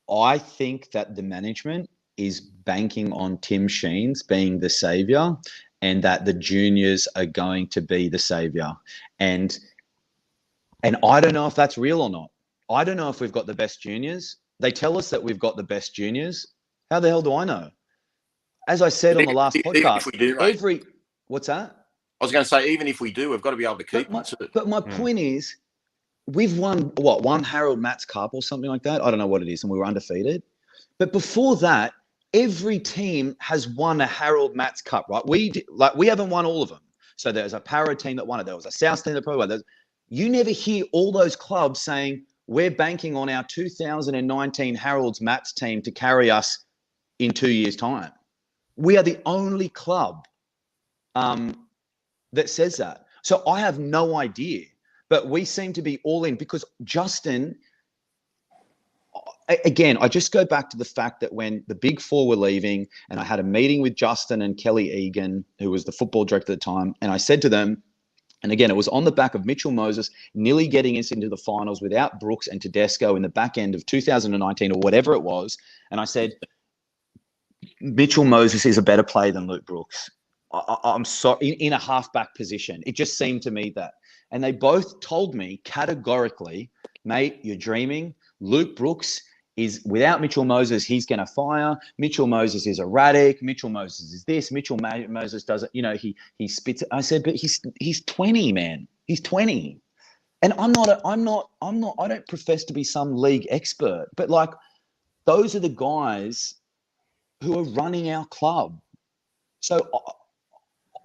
I think that the management is banking on Tim Sheens being the savior and that the juniors are going to be the savior. And I don't know if that's real or not. I don't know if we've got the best juniors. They tell us that we've got the best juniors. How the hell do I know? As I said on the last podcast, if we do, what's that? I was going to say, even if we do, we've got to be able to keep them too. But my point is, we've won, one Harold Matts Cup or something like that? I don't know what it is, and we were undefeated. But before that, every team has won a Harold Matts Cup, right? We haven't won all of them. So there's a Para team that won it. There was a South team that probably won it. You never hear all those clubs saying, we're banking on our 2019 Harold's Matts team to carry us in 2 years' time. We are the only club that says that. So I have no idea, but we seem to be all in because Justin, again, I just go back to the fact that when the big four were leaving and I had a meeting with Justin and Kelly Egan, who was the football director at the time, and I said to them, and again, it was on the back of Mitchell Moses nearly getting us into the finals without Brooks and Tedesco in the back end of 2019 or whatever it was. And I said, Mitchell Moses is a better player than Luke Brooks. I'm sorry, in a halfback position. It just seemed to me that. And they both told me categorically, mate, you're dreaming. Luke Brooks is, without Mitchell Moses, he's going to fire. Mitchell Moses is erratic. Mitchell Moses is this. Mitchell Moses doesn't, he spits it. I said, but he's 20, man. He's 20. And I don't profess to be some league expert, but like, those are the guys who are running our club. So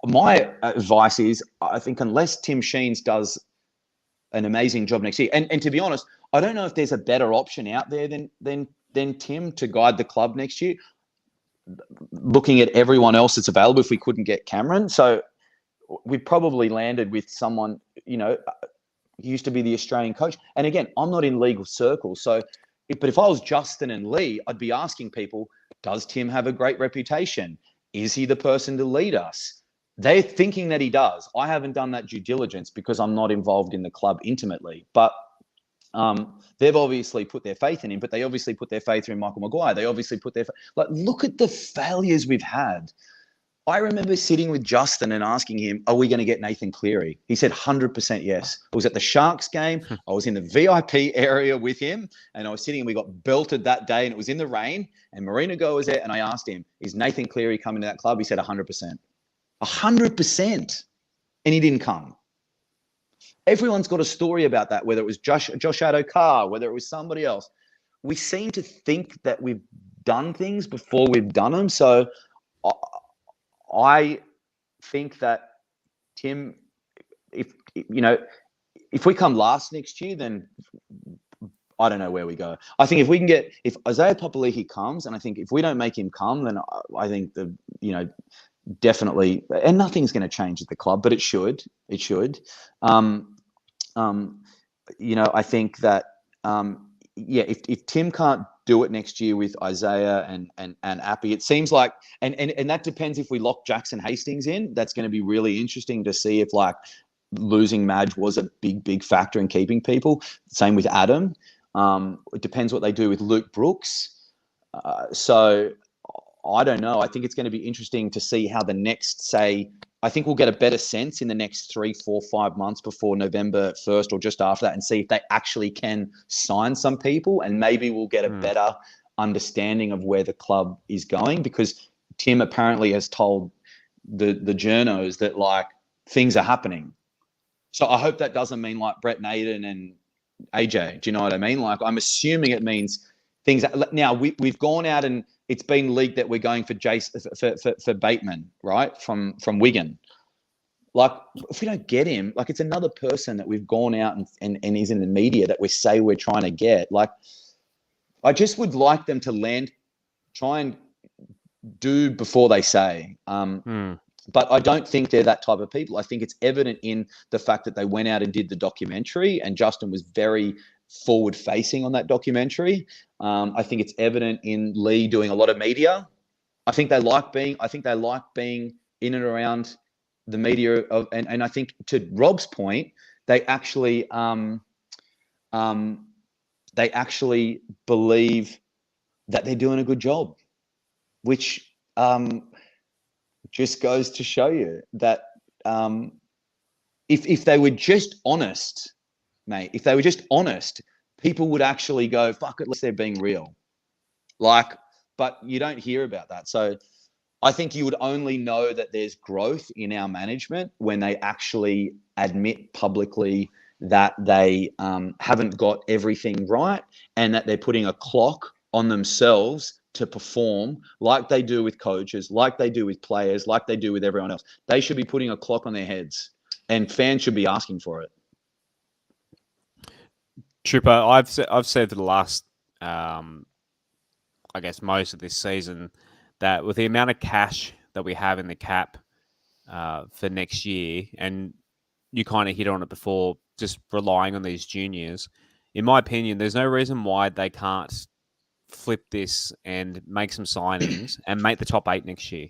my advice is, I think unless Tim Sheens does an amazing job next year, and to be honest, I don't know if there's a better option out there than Tim to guide the club next year. Looking at everyone else that's available, if we couldn't get Cameron, so we probably landed with someone, used to be the Australian coach. And again, I'm not in legal circles, but if I was Justin and Lee, I'd be asking people, does Tim have a great reputation? Is he the person to lead us? They're thinking that he does. I haven't done that due diligence because I'm not involved in the club intimately. But they've obviously put their faith in him, but they obviously put their faith in Michael Maguire. They obviously put their look at the failures we've had. I remember sitting with Justin and asking him, are we going to get Nathan Cleary? He said 100% yes. I was at the Sharks game. I was in the VIP area with him, and I was sitting and we got belted that day, and it was in the rain, and Marina Go was there, and I asked him, is Nathan Cleary coming to that club? He said 100%. 100%. And he didn't come. Everyone's got a story about that, whether it was Josh Adokar, whether it was somebody else. We seem to think that we've done things before we've done them. So I think that Tim, if we come last next year, then I don't know where we go. I think if Isaiah Papali'i comes, and I think if we don't make him come, then I think definitely, and nothing's going to change at the club, but it should. I think that if Tim can't do it next year with Isaiah and Appy, it seems like, and that depends if we lock Jackson Hastings in. That's going to be really interesting to see if like losing Madge was a big factor in keeping people. Same with Adam. It depends what they do with Luke Brooks. So I don't know. I think it's going to be interesting to see how the next, I think we'll get a better sense in the next 3, 4, 5 months before November 1st or just after that, and see if they actually can sign some people, and maybe we'll get a better understanding of where the club is going, because Tim apparently has told the journos that like things are happening. So I hope that doesn't mean like Brett Naden and AJ. Do you know what I mean? Like I'm assuming it means things. Now we've gone out and it's been leaked that we're going for for Bateman, right? From Wigan. Like if we don't get him, like it's another person that we've gone out and is in the media that we say we're trying to get. Like I just would like them to try and do before they say. But I don't think they're that type of people. I think it's evident in the fact that they went out and did the documentary, and Justin was very forward-facing on that documentary. I think it's evident in Lee doing a lot of media. I think they like being in and around the media and I think to Rob's point, they actually believe that they're doing a good job, which just goes to show you that if they were just honest, mate, if they were just honest, people would actually go, fuck it, at least they're being real. Like, but you don't hear about that. So I think you would only know that there's growth in our management when they actually admit publicly that they haven't got everything right, and that they're putting a clock on themselves to perform like they do with coaches, like they do with players, like they do with everyone else. They should be putting a clock on their heads, and fans should be asking for it. Trippa, I've said for the last, I guess most of this season, that with the amount of cash that we have in the cap for next year, and you kind of hit on it before, just relying on these juniors, in my opinion, there's no reason why they can't flip this and make some signings and make the top 8 next year.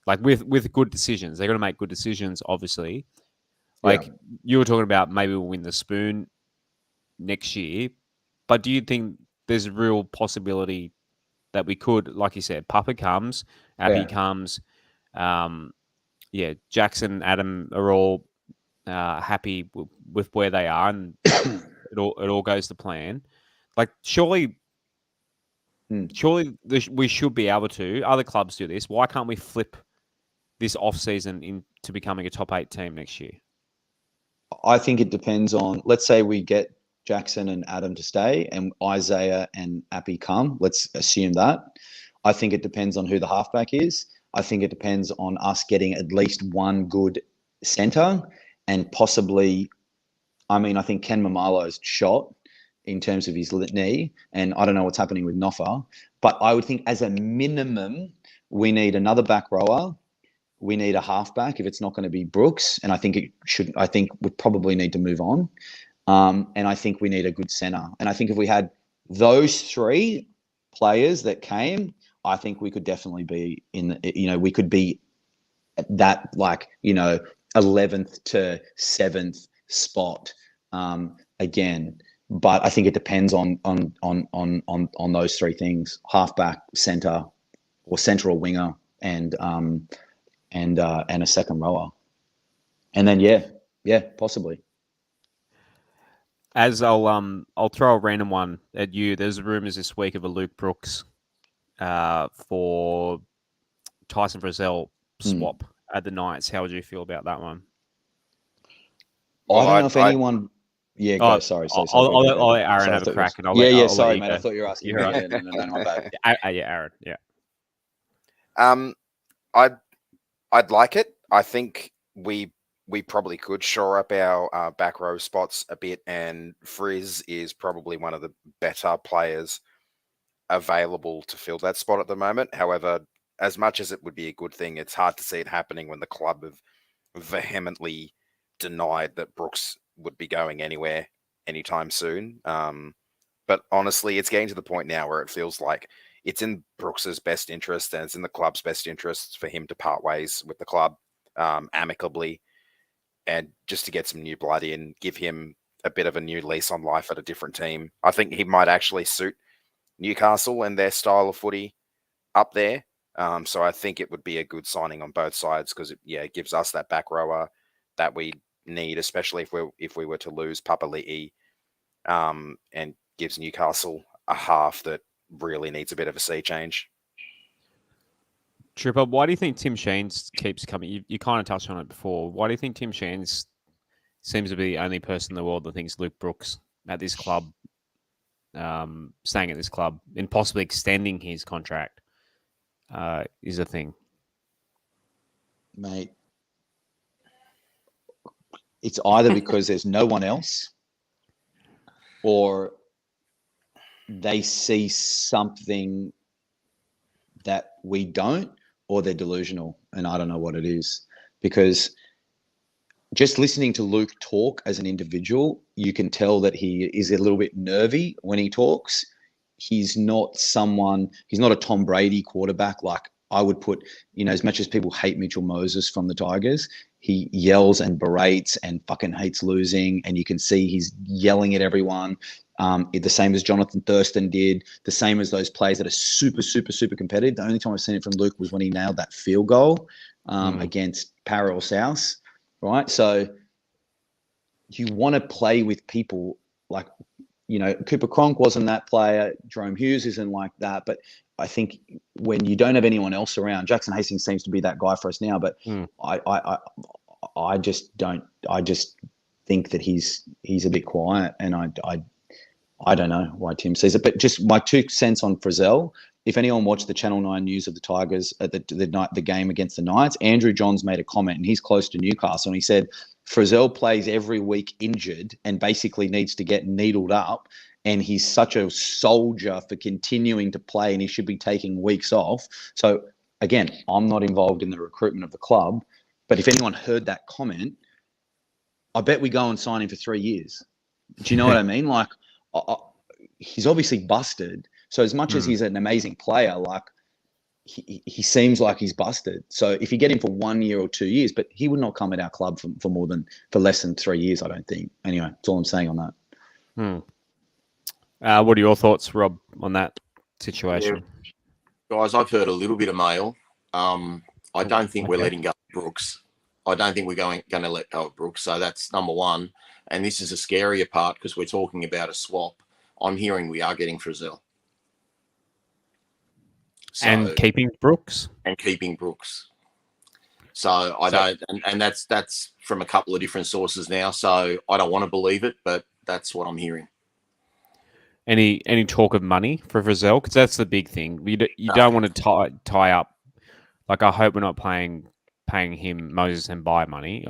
Like with good decisions. They're going to make good decisions, obviously. Like you were talking about, maybe we'll win the Spoon next year, but do you think there's a real possibility that we could, like you said, Papa comes, Abby comes, Jackson, Adam are all happy with where they are, and it all goes to plan. Like surely we should be able to. Other clubs do this. Why can't we flip this off season into becoming a top 8 team next year? I think it depends on, let's say we get Jackson and Adam to stay and Isaiah and Appy come. Let's assume that. I think it depends on who the halfback is. I think it depends on us getting at least one good centre, and possibly, I think Ken Mamalo's shot in terms of his knee, and I don't know what's happening with Noffa, but I would think as a minimum, we need another back rower. We need a halfback if it's not going to be Brooks, and I think we probably need to move on. And I think we need a good centre. And I think if we had those 3 players that came, I think we could definitely be we could be at that 11th to 7th spot again. But I think it depends on those 3 things: halfback, centre, or winger, and a second rower. And then possibly. As I'll throw a random one at you. There's rumours this week of a Luke Brooks for Tyson Frizzell swap at the Knights. How would you feel about that one? I don't know if anyone. Yeah, go. Sorry. I'll let Aaron have a crack. And sorry, mate. I thought you were asking. You're right. No, my bad. Aaron. Yeah. I'd like it. I think we probably could shore up our back row spots a bit, and Frizz is probably one of the better players available to fill that spot at the moment. However, as much as it would be a good thing, it's hard to see it happening when the club have vehemently denied that Brooks would be going anywhere anytime soon. But honestly, it's getting to the point now where it feels like it's in Brooks's best interest and it's in the club's best interest for him to part ways with the club amicably, and just to get some new blood in, give him a bit of a new lease on life at a different team. I think he might actually suit Newcastle and their style of footy up there. So I think it would be a good signing on both sides because it gives us that back rower that we need, especially if we were to lose Papali'i, and gives Newcastle a half that really needs a bit of a sea change. Trippa, why do you think Tim Sheens keeps coming? You kind of touched on it before. Why do you think Tim Sheens seems to be the only person in the world that thinks Luke Brooks at this club, staying at this club and possibly extending his contract is a thing? Mate, it's either because there's no one else or they see something that we don't, or they're delusional, and I don't know what it is. Because just listening to Luke talk as an individual, you can tell that he is a little bit nervy when he talks. He's not a Tom Brady quarterback. Like I would put, as much as people hate Mitchell Moses from the Tigers, he yells and berates and fucking hates losing. And you can see he's yelling at everyone. The same as Jonathan Thurston did, the same as those players that are super, super, super competitive. The only time I've seen it from Luke was when he nailed that field goal against Para or South, right? So you want to play with people like, Cooper Cronk wasn't that player. Jerome Hughes isn't like that. But I think when you don't have anyone else around, Jackson Hastings seems to be that guy for us now. But I just think that he's a bit quiet, and I don't know why Tim says it, but just my 2 cents on Frizzell. If anyone watched the Channel 9 news of the Tigers at the game against the Knights, Andrew Johns made a comment, and he's close to Newcastle, and he said Frizzell plays every week injured and basically needs to get needled up, and he's such a soldier for continuing to play, and he should be taking weeks off. So again, I'm not involved in the recruitment of the club, but if anyone heard that comment, I bet we go and sign him for 3 years. Do you know what I mean? Like, he's obviously busted. So as much as he's an amazing player, like he seems like he's busted. So if you get him for 1 year or 2 years, but he would not come at our club for less than 3 years, I don't think. Anyway, that's all I'm saying on that. What are your thoughts, Rob, on that situation? Yeah. Guys, I've heard a little bit of mail. I don't think we're letting go of Brooks. I don't think we're going to let go of Brooks. So that's number one. And this is a scarier part because we're talking about a swap. I'm hearing we are getting Frizzell. So, and keeping Brooks. So I don't, and that's from a couple of different sources now. So I don't want to believe it, but that's what I'm hearing. Any talk of money for Frizzell? Because that's the big thing. You don't want to tie up. Like, I hope we're not paying him Moses and buy money.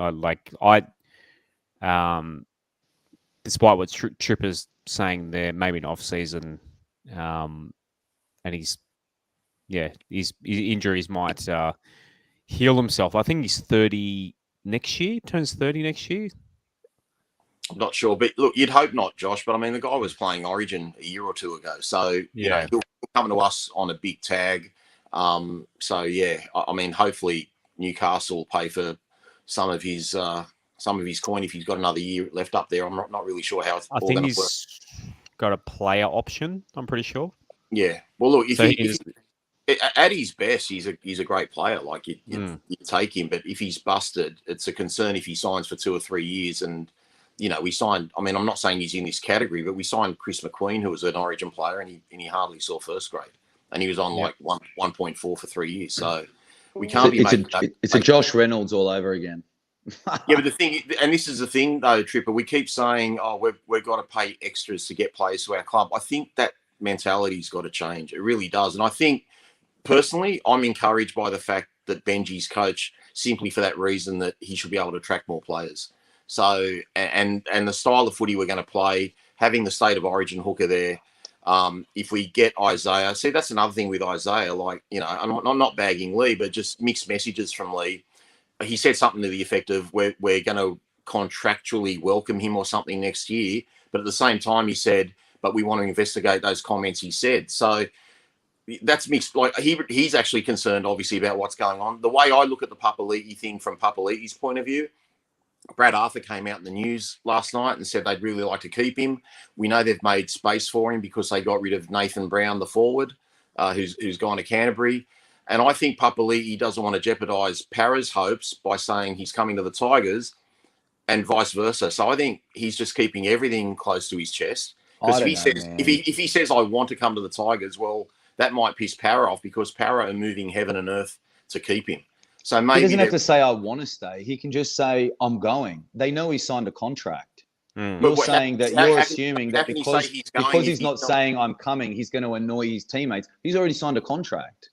Despite what Trippa's saying there, maybe an off season, and his injuries might heal himself. I think he's 30 next year. Turns 30 next year. I'm not sure, but look, you'd hope not, Josh. But I mean, the guy was playing Origin a year or two ago, so he'll come to us on a big tag. So yeah, I mean, hopefully Newcastle will pay for some of his coin if he's got another year left up there. I'm not really sure how it's all going to work. Got a player option, I'm pretty sure. Yeah. Well, look, at his best, he's a great player. Like you take him, but if he's busted, it's a concern if he signs for 2 or 3 years. And we signed. I mean, I'm not saying he's in this category, but we signed Chris McQueen, who was an Origin player, and he hardly saw first grade, and he was on like 1.4 for 3 years. So we can't be. It's a Josh Reynolds all over again. Yeah, but the thing, and this is the thing though, Tripper, we keep saying, we've got to pay extras to get players to our club. I think that mentality's got to change. It really does. And I think, personally, I'm encouraged by the fact that Benji's coach simply for that reason that he should be able to attract more players. So, and the style of footy we're going to play, having the State of Origin hooker there, if we get Isaiah, see, that's another thing with Isaiah, like, I'm not bagging Lee, but just mixed messages from Lee. He said something to the effect of we're going to contractually welcome him or something next year. But at the same time, he said, but we want to investigate those comments he said. So that's mixed. Like he's actually concerned, obviously, about what's going on. The way I look at the Papali'i thing from Papali'i's point of view, Brad Arthur came out in the news last night and said they'd really like to keep him. We know they've made space for him because they got rid of Nathan Brown, the forward, who's gone to Canterbury. And I think Papali'i doesn't want to jeopardise Para's hopes by saying he's coming to the Tigers and vice versa. So I think he's just keeping everything close to his chest. Because if he says I want to come to the Tigers, well, that might piss Para off because Para are moving heaven and earth to keep him. So maybe he doesn't have to say I want to stay. He can just say I'm going. They know he signed a contract. You're saying that you're assuming that because he's not saying I'm coming, he's going to annoy his teammates. He's already signed a contract.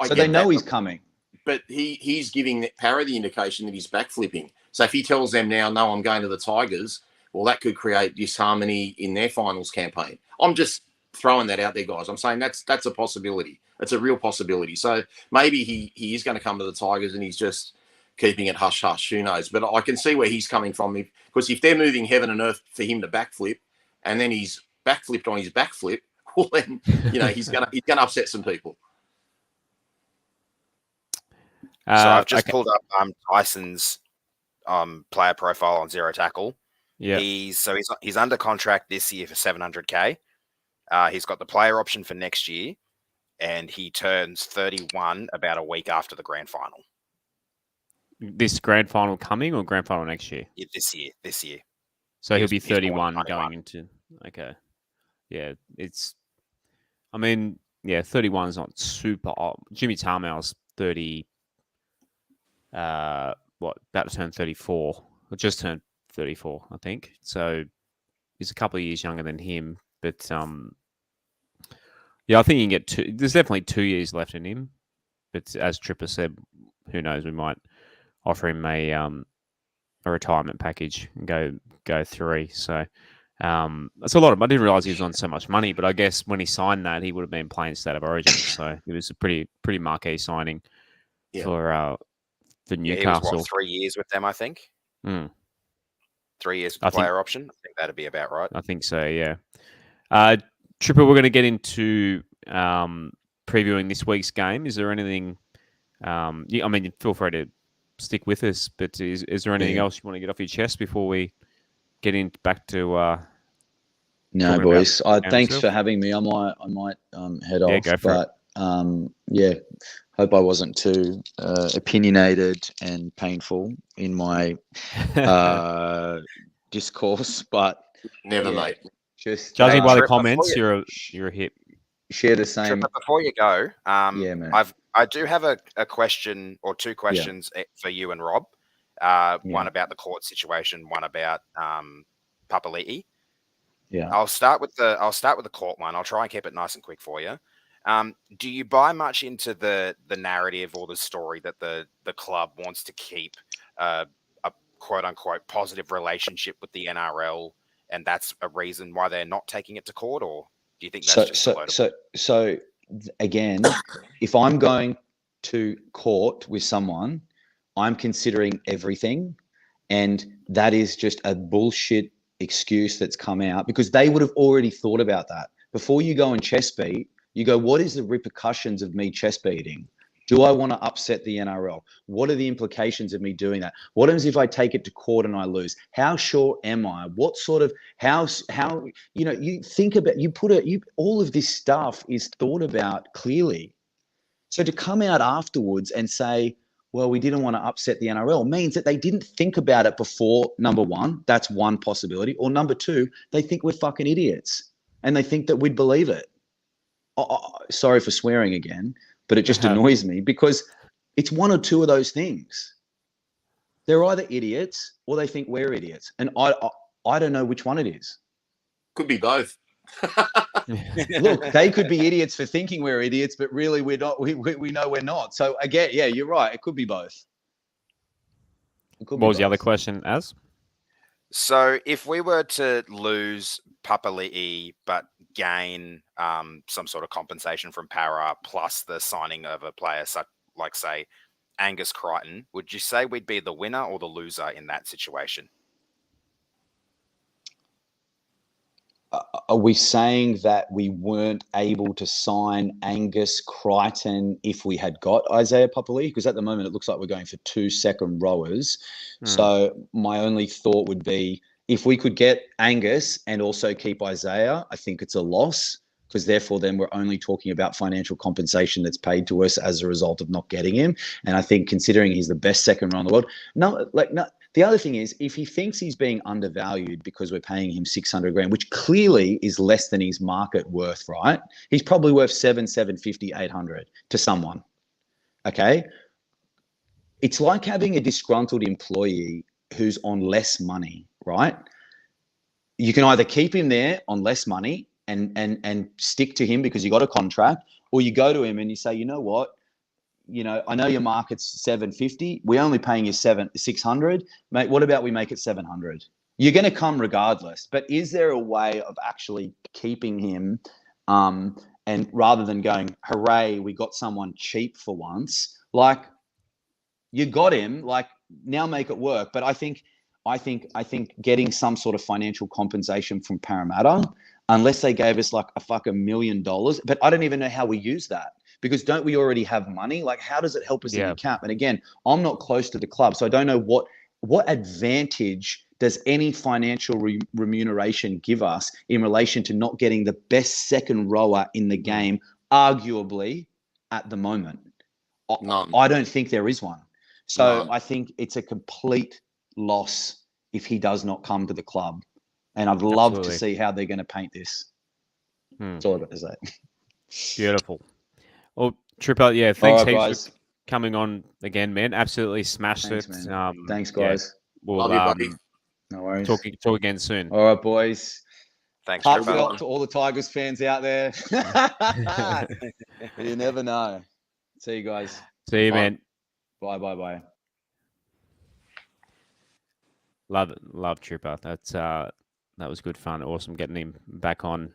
So they know he's coming. But he's giving Para the indication that he's backflipping. So if he tells them now, no, I'm going to the Tigers, well, that could create disharmony in their finals campaign. I'm just throwing that out there, guys. I'm saying that's a possibility. It's a real possibility. So maybe he is going to come to the Tigers and he's just keeping it hush-hush. Who knows? But I can see where he's coming from. Because if they're moving heaven and earth for him to backflip and then he's backflipped on his backflip, well, then, he's going to upset some people. So I've just pulled up Tyson's player profile on Zero Tackle. Yeah. He's under contract this year for $700K. He's got the player option for next year, and he turns 31 about a week after the grand final. This grand final coming or grand final next year? Yeah, this year. So he'll be 31 going into. Okay. Yeah, 31 is not super old. Jimmy Tarmow's 30. About to turn 34, or just turned 34, I think. So he's a couple of years younger than him, but I think you can get two. There's definitely 2 years left in him, but as Trippa said, who knows? We might offer him a retirement package and go 3. So that's a lot. I didn't realize he was on so much money, but I guess when he signed that, he would have been playing State of Origin. So it was a pretty marquee signing for Newcastle. He was, 3 years with them, I think. 3 years with the player option. I think that'd be about right. I think so, yeah. Tripper, we're going to get into previewing this week's game. Is there anything... feel free to stick with us, but is there anything else you want to get off your chest before we get back to... No, boys. Thanks for having me. I might head off. Go for it. Hope I wasn't too opinionated and painful in my discourse, but never, mate. Just judging by the comments, you're a hit. Share the same. Trippa, before you go, man. I do have a question or 2 questions for you and Rob. One about the court situation, one about Papali'i. Yeah. I'll start with the court one. I'll try and keep it nice and quick for you. Do you buy much into the narrative or the story that the club wants to keep a quote unquote positive relationship with the NRL, and that's a reason why they're not taking it to court, or do you think that's so again, if I'm going to court with someone, I'm considering everything, and that is just a bullshit excuse that's come out because they would have already thought about that before you go and chest beat. You go, what is the repercussions of me chest beating? Do I want to upset the NRL? What are the implications of me doing that? What happens if I take it to court and I lose? How sure am I? What sort of how you think about all of this stuff is thought about clearly. So to come out afterwards and say, well, we didn't want to upset the NRL means that they didn't think about it before. Number one, that's one possibility. Or number two, they think we're fucking idiots and they think that we'd believe it. Sorry for swearing again, but it just annoys me because it's one or two of those things. They're either idiots or they think we're idiots. And I don't know which one it is. Could be both. Look, they could be idiots for thinking we're idiots, but really we're not. We know we're not. So again, yeah, you're right. It could be both. What was the other question, Az? So if we were to lose Papali'i but gain some sort of compensation from Para plus the signing of a player such like, say, Angus Crichton, would you say we'd be the winner or the loser in that situation? Are we saying that we weren't able to sign Angus Crichton if we had got Isaiah Papali'i? Because at the moment it looks like we're going for 2 second rowers. So my only thought would be if we could get Angus and also keep Isaiah, I think it's a loss, because therefore then we're only talking about financial compensation that's paid to us as a result of not getting him. And I think considering he's the best second row in the world, no. The other thing is, if he thinks he's being undervalued because we're paying him 600 grand, which clearly is less than his market worth, right? He's probably worth 750, 800 to someone. Okay. It's like having a disgruntled employee who's on less money, right? You can either keep him there on less money and stick to him because you got a contract, or you go to him and you say, you know what? I know your market's 750. We're only paying you 600, mate. What about we make it 700? You're going to come regardless. But is there a way of actually keeping him, and rather than going, hooray, we got someone cheap for once? Like, you got him. Like, now make it work. But I think getting some sort of financial compensation from Parramatta, unless they gave us like a fucking $1 million. But I don't even know how we use that. Because don't we already have money? Like, how does it help us in the cap? And again, I'm not close to the club, so I don't know what advantage does any financial remuneration give us in relation to not getting the best second rower in the game, arguably, at the moment. None. I don't think there is one. So None. I think it's a complete loss if he does not come to the club. And I'd love to see how they're going to paint this. That's all I've got to say. Beautiful. Well, Trippa, thanks heaps guys. for coming on again, man. Absolutely smashed it. Man. Thanks, guys. We'll Love you, buddy. No worries. talk again soon. All right, boys. Thanks, Heartfelt to all the Tigers fans out there. You never know. See you guys. See you, man. Bye. Love Trippa. That was good fun. Awesome getting him back on.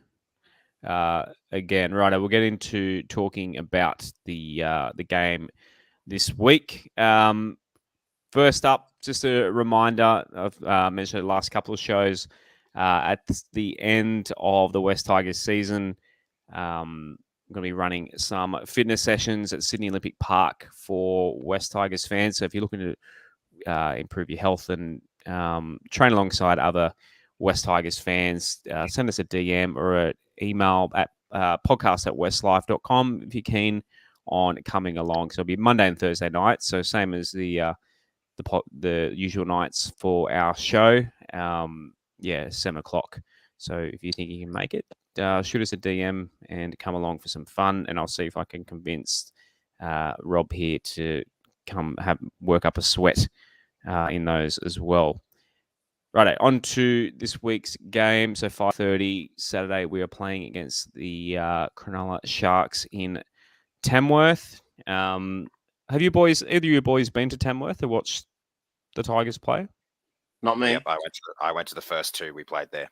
Again, right, we'll get into talking about the game this week. First up, just a reminder, I've mentioned it the last couple of shows, at the end of the West Tigers season, I'm going to be running some fitness sessions at Sydney Olympic Park for West Tigers fans. So if you're looking to improve your health and train alongside other West Tigers fans, send us a DM or an email at podcast@westlife.com if you're keen on coming along. So it'll be Monday and Thursday nights, so same as the usual nights for our show. 7 o'clock. So if you think you can make it, shoot us a DM and come along for some fun, and I'll see if I can convince Rob here to come work up a sweat in those as well. Right, on to this week's game. So 5:30 Saturday, we are playing against the Cronulla Sharks in Tamworth. Have you boys, either of you boys, been to Tamworth or watched the Tigers play? Not me. Yep, I went to the first two we played there.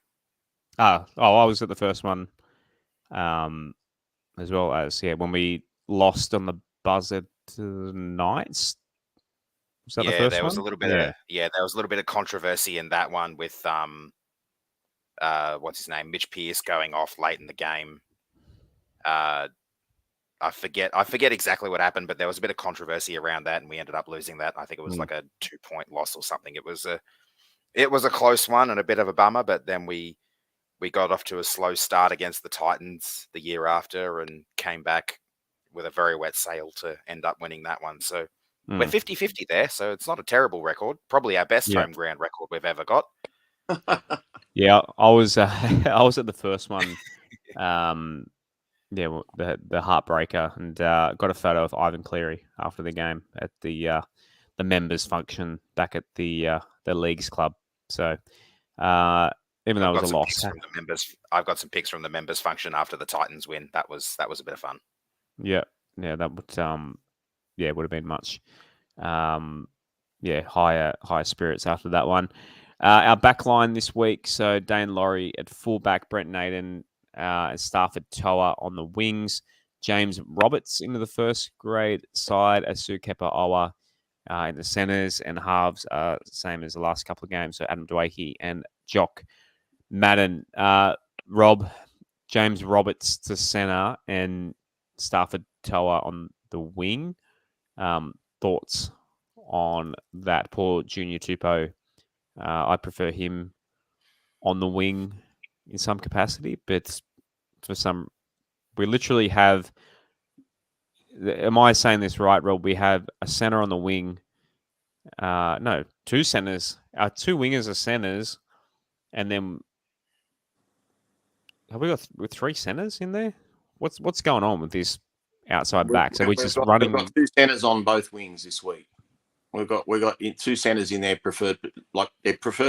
I was at the first one, as well as when we lost on the buzzer to the Knights. Was that the first there one? was a little bit of there was a little bit of controversy in that one with what's his name, Mitch Pearce going off late in the game. I forget exactly what happened, but there was a bit of controversy around that, and we ended up losing that. I think it was like a 2-point loss or something. It was a close one and a bit of a bummer, but then we got off to a slow start against the Titans the year after and came back with a very wet sail to end up winning that one. So we're 50-50 there, so it's not a terrible record. Probably our best home ground record we've ever got. Yeah, I was I was at the first one. The heartbreaker, and got a photo of Ivan Cleary after the game at the members function back at the leagues club. So even though it was a loss, I've got some pics from the members function after the Titans win. That was a bit of fun. Yeah, that would would have been much higher spirits after that one. Our back line this week, so Dane Laurie at fullback, Brent Naden and Stafford Toa on the wings, James Roberts into the first grade side, Asu Kepa Owa in the centres, and halves same as the last couple of games, so Adam Dwakey and Jock Madden. Rob, James Roberts to centre and Stafford Toa on the wing. Thoughts on that? Poor Junior Tupou. I prefer him on the wing in some capacity, but we literally have. Am I saying this right, Rob? We have a centre on the wing. No, two centres. Our two wingers are centres, and then have we got three centres in there? What's going on with this outside back? So we're just running. We've got two centres on both wings this week. We've got two centres in their preferred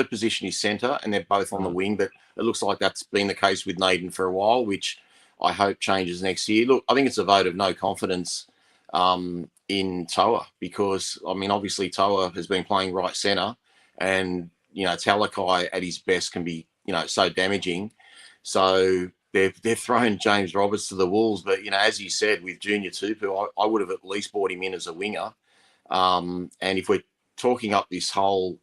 position is centre, and they're both on the wing. But it looks like that's been the case with Naden for a while, which I hope changes next year. Look, I think it's a vote of no confidence in Toa because obviously Toa has been playing right centre, and Talakai at his best can be so damaging. So they've thrown James Roberts to the wolves. But as you said with Junior Tupou, I would have at least brought him in as a winger. And if we're talking up this whole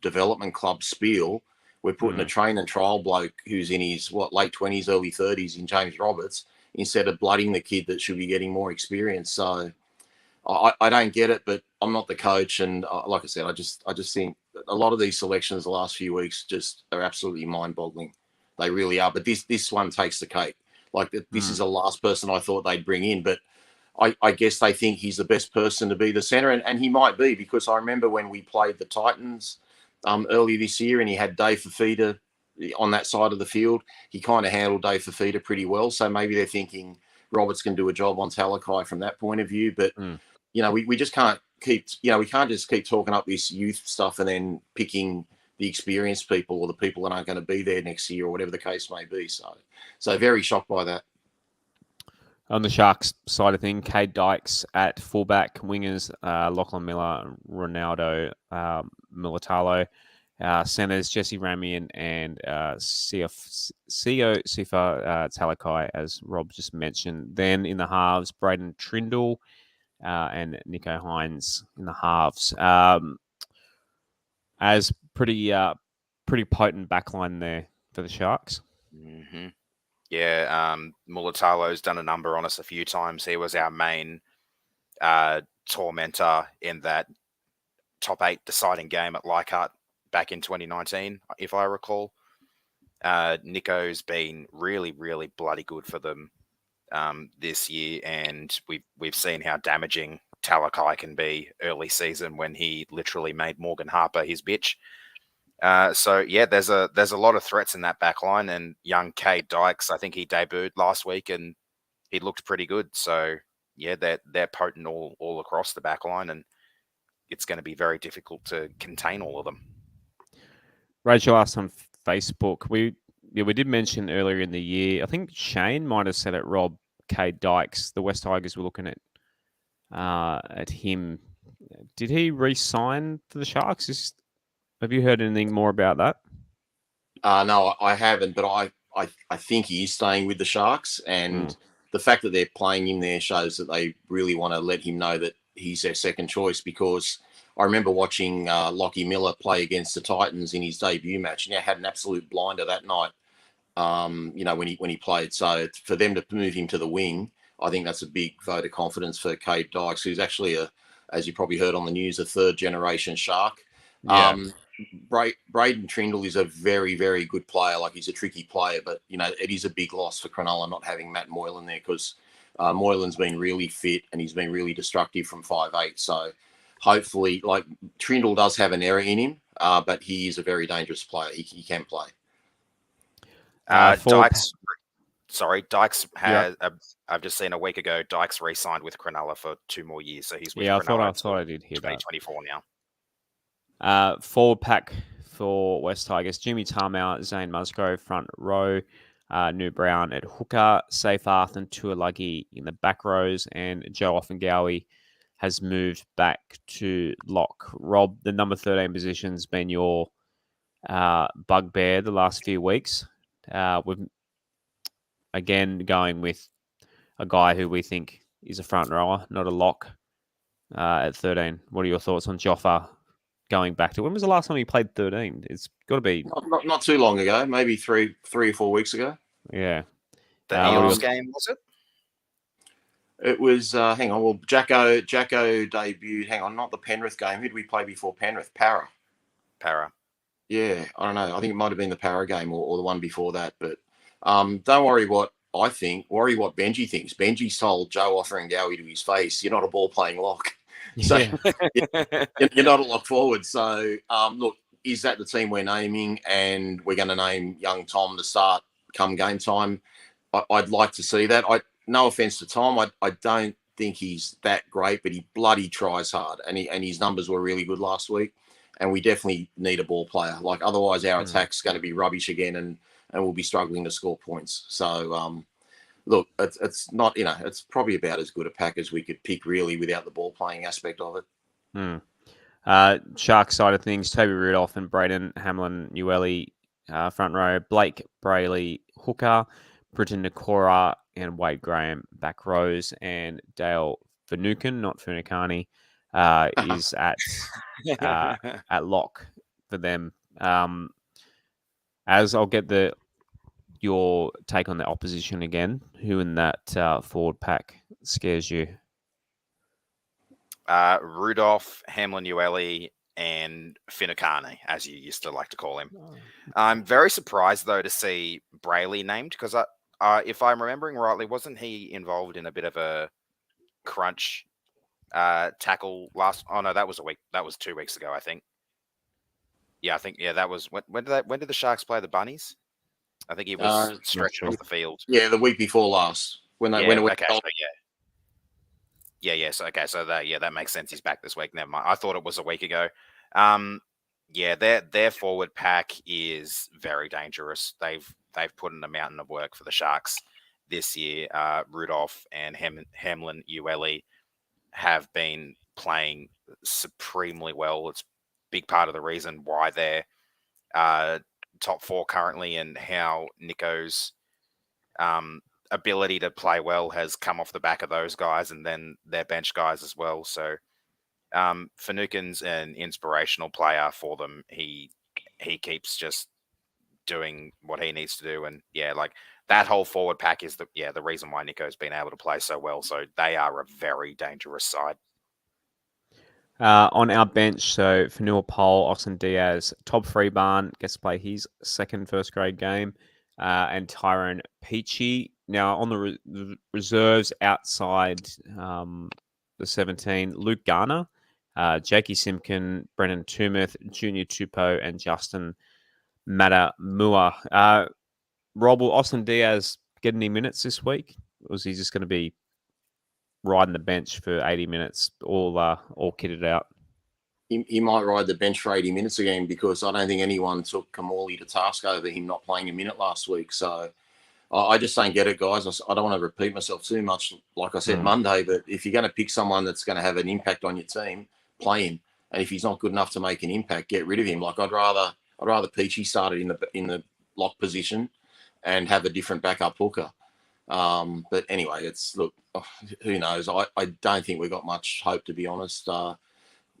development club spiel, we're putting a train and trial bloke who's in his late 20s, early 30s in James Roberts instead of blooding the kid that should be getting more experience. So I don't get it, but I'm not the coach, and like I said, I just think a lot of these selections the last few weeks just are absolutely mind-boggling. They really are. But this one takes the cake. This is the last person I thought they'd bring in, but I guess they think he's the best person to be the centre, and he might be, because I remember when we played the Titans early this year and he had Dave Fafita on that side of the field. He kind of handled Dave Fafita pretty well, so maybe they're thinking Roberts can do a job on Talakai from that point of view. But, we just can't keep talking up this youth stuff and then picking the experienced people or the people that aren't going to be there next year or whatever the case may be. So very shocked by that. On the Sharks side of things, Cade Dykes at fullback, wingers, Lachlan Miller, Ronaldo, Militalo, centres, Jesse Ramian and Sifa Talakai, as Rob just mentioned. Then in the halves, Braden Trindle and Nico Hines in the halves. As pretty potent backline there for the Sharks. Mm-hmm. Yeah, Mulatalo's done a number on us a few times. He was our main tormentor in that top 8 deciding game at Leichhardt back in 2019, if I recall. Nico's been really, really bloody good for them this year, and we've seen how damaging Talakai can be early season when he literally made Morgan Harper his bitch. So yeah, there's a lot of threats in that back line, and young Cade Dykes, I think he debuted last week and he looked pretty good. So yeah, they're potent all across the back line, and it's going to be very difficult to contain all of them. Rachel asked on Facebook, we did mention earlier in the year, I think Shane might have said it, Rob, Cade Dykes, the West Tigers were looking at him. Did he re-sign for the Sharks? Have you heard anything more about that? No, I haven't, but I think he is staying with the Sharks, and the fact that they're playing him there shows that they really want to let him know that he's their second choice, because I remember watching Lockie Miller play against the Titans in his debut match, and he had an absolute blinder that night, when he played. So for them to move him to the wing, I think that's a big vote of confidence for Cade Dykes, who's actually, as you probably heard on the news, a third-generation Shark. Yeah. Braden Trindle is a very, very good player. He's a tricky player, but it is a big loss for Cronulla not having Matt Moylan there, because Moylan's been really fit and he's been really destructive from 5'8". So hopefully, Trindle does have an error in him, but he is a very dangerous player. He can play. Dykes has. I've just seen a week ago, Dykes re-signed with Cronulla for 2 more years, so he's with Cronulla. I thought I did hear 2024 now. Forward pack for West Tigers: Jimmy Tarmow, Zane Musgrove front row, New Brown at hooker, Seyfarth and Tuolagi in the back rows, and Joe Offengowie has moved back to lock. Rob, the number 13 position's been your bugbear the last few weeks. We've again going with a guy who we think is a front rower, not a lock, at 13. What are your thoughts on Joffa going back to? When was the last time he played 13? It's got to be not too long ago, maybe three or 4 weeks ago. Yeah. The what Eels do game, was it? It was, hang on, well, Jacko debuted, hang on, not the Penrith game. Who did we play before Penrith? Para. Yeah, I don't know. I think it might have been the Para game or the one before that. But don't worry what I think. Worry what Benji thinks. Benji told Joe Offering-Dowie to his face, "You're not a ball-playing lock." So you're not a lock forward. So look, is that the team we're naming? And we're going to name young Tom to start come game time. I'd like to see that. No offense to Tom, I don't think he's that great, but he bloody tries hard, and his numbers were really good last week. And we definitely need a ball player. Like otherwise, our attack's going to be rubbish again, and we'll be struggling to score points. So look, it's not, it's probably about as good a pack as we could pick really without the ball playing aspect of it. Shark side of things: Toby Rudolph and Braden Hamlin-Uele front row, Blake Brayley hooker, Britton Nakora and Wade Graham back rows, and Dale Finucane, not Funukani, is at lock for them. As I'll get your take on the opposition again. Who in that forward pack scares you? Rudolph, Hamlin-Uele, and Finucane, as you used to like to call him. I'm very surprised, though, to see Brayley named, because if I'm remembering rightly, wasn't he involved in a bit of a crunch tackle last? Oh no, that was 2 weeks ago, I think. Yeah, I think that was when did the Sharks play the Bunnies? I think he was stretching off the field. Yeah, the week before last when it went. Okay, so so that makes sense. He's back this week. Never mind. I thought it was a week ago. Their forward pack is very dangerous. They've put in a mountain of work for the Sharks this year. Rudolph and Hamlin-Uele have been playing supremely well. It's a big part of the reason why they're top 4 currently, and how Nico's ability to play well has come off the back of those guys, and then their bench guys as well. So Finucane's an inspirational player for them. He keeps just doing what he needs to do, and that whole forward pack is the reason why Nico's been able to play so well. So they are a very dangerous side. On our bench, so Fanua Pole, Austin Diaz, Todd Freebarn gets to play his second first grade game, and Tyrone Peachy. Now on the reserves outside the 17, Luke Garner, Jakey Simpkin, Brennan Tumeth, Junior Tupou, and Justin Matamua. Rob, will Austin Diaz get any minutes this week? Or is he just going to be riding the bench for 80 minutes, all kitted out? He might ride the bench for 80 minutes again, because I don't think anyone took Kamali to task over him not playing a minute last week. So I just don't get it, guys. I don't want to repeat myself too much, like I said Monday, but if you're going to pick someone that's going to have an impact on your team, play him. And if he's not good enough to make an impact, get rid of him. Like I'd rather Peachy started in the lock position and have a different backup hooker. But anyway, who knows? I don't think we've got much hope, to be honest,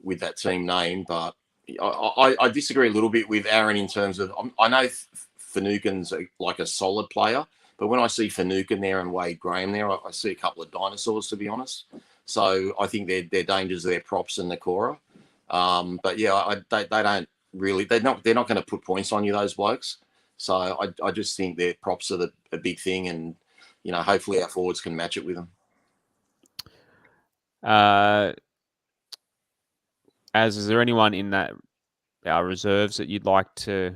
with that team name. But I disagree a little bit with Aaron in terms of, I know Finucane's like a solid player, but when I see Finucane there and Wade Graham there, I see a couple of dinosaurs, to be honest. So I think their dangers are their props and Nakora. But yeah, they don't really, they're not going to put points on you, those blokes. So I just think their props are a big thing, and hopefully our forwards can match it with them. Is there anyone in our reserves that you'd like to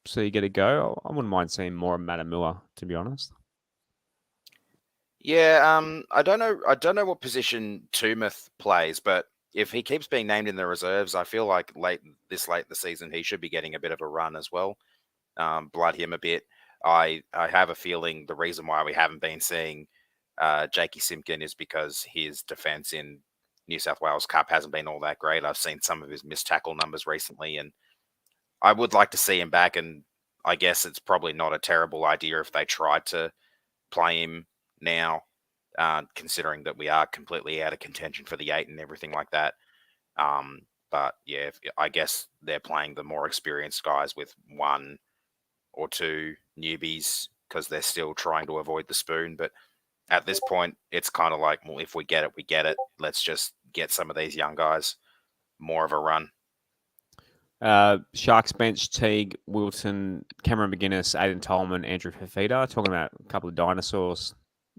see get a go? I wouldn't mind seeing more of Matamua, to be honest. Yeah, I don't know what position Tumeth plays, but if he keeps being named in the reserves, I feel like late in the season he should be getting a bit of a run as well. Blood him a bit. I have a feeling the reason why we haven't been seeing Jakey Simpkin is because his defense in New South Wales Cup hasn't been all that great. I've seen some of his missed tackle numbers recently, and I would like to see him back, and I guess it's probably not a terrible idea if they tried to play him now, considering that we are completely out of contention for the 8 and everything like that. But yeah, I guess they're playing the more experienced guys with 1 or 2 newbies because they're still trying to avoid the spoon. But at this point, it's kind of like, well, if we get it, we get it. Let's just get some of these young guys more of a run. Sharks bench: Teague, Wilton, Cameron McGuinness, Aidan Tolman, Andrew Fafita. Talking about a couple of dinosaurs,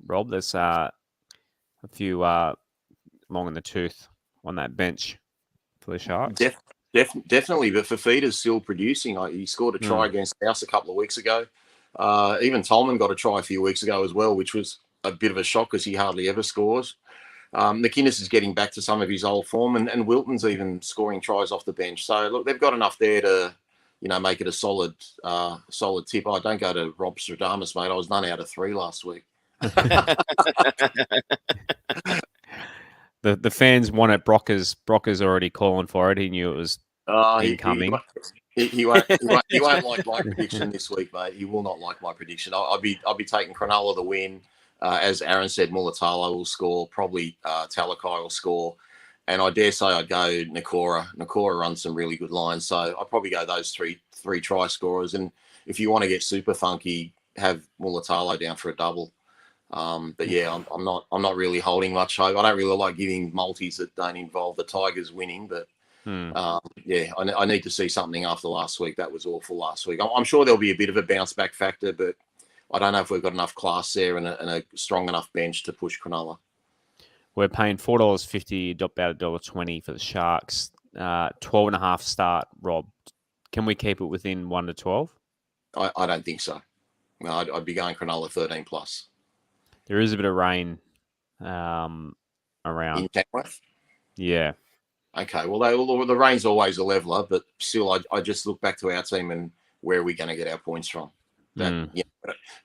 Rob. There's a few long in the tooth on that bench for the Sharks. Definitely, but Fafita's still producing. He scored a try against House a couple of weeks ago. Even Tolman got a try a few weeks ago as well, which was a bit of a shock because he hardly ever scores. McInnes is getting back to some of his old form, and Wilton's even scoring tries off the bench. So look, they've got enough there to, make it a solid tip. I don't go to Rob Stradamus, mate. I was none out of 3 last week. The fans want it. Brocker's already calling for it. He knew it was incoming. He won't like my prediction this week, mate. He will not like my prediction. I'll be taking Cronulla the win. As Aaron said, Mulatalo will score. Probably Talakai will score. And I dare say I'd go Nakora. Nakora runs some really good lines. So I'd probably go those three try scorers. And if you want to get super funky, have Mulatalo down for a double. But yeah, I'm not really holding much hope. I don't really like giving multis that don't involve the Tigers winning. But yeah, I need to see something after last week. That was awful last week. I'm sure there'll be a bit of a bounce back factor, but I don't know if we've got enough class there and a strong enough bench to push Cronulla. We're paying $4.50, about $1.20 for the Sharks. 12.5 start, Rob. Can we keep it within 1 to 12? I don't think so. No, I'd be going Cronulla 13 plus. There is a bit of rain around. In Tamworth? Yeah. Okay, well, the rain's always a leveller, but still, I just look back to our team and where are we going to get our points from? We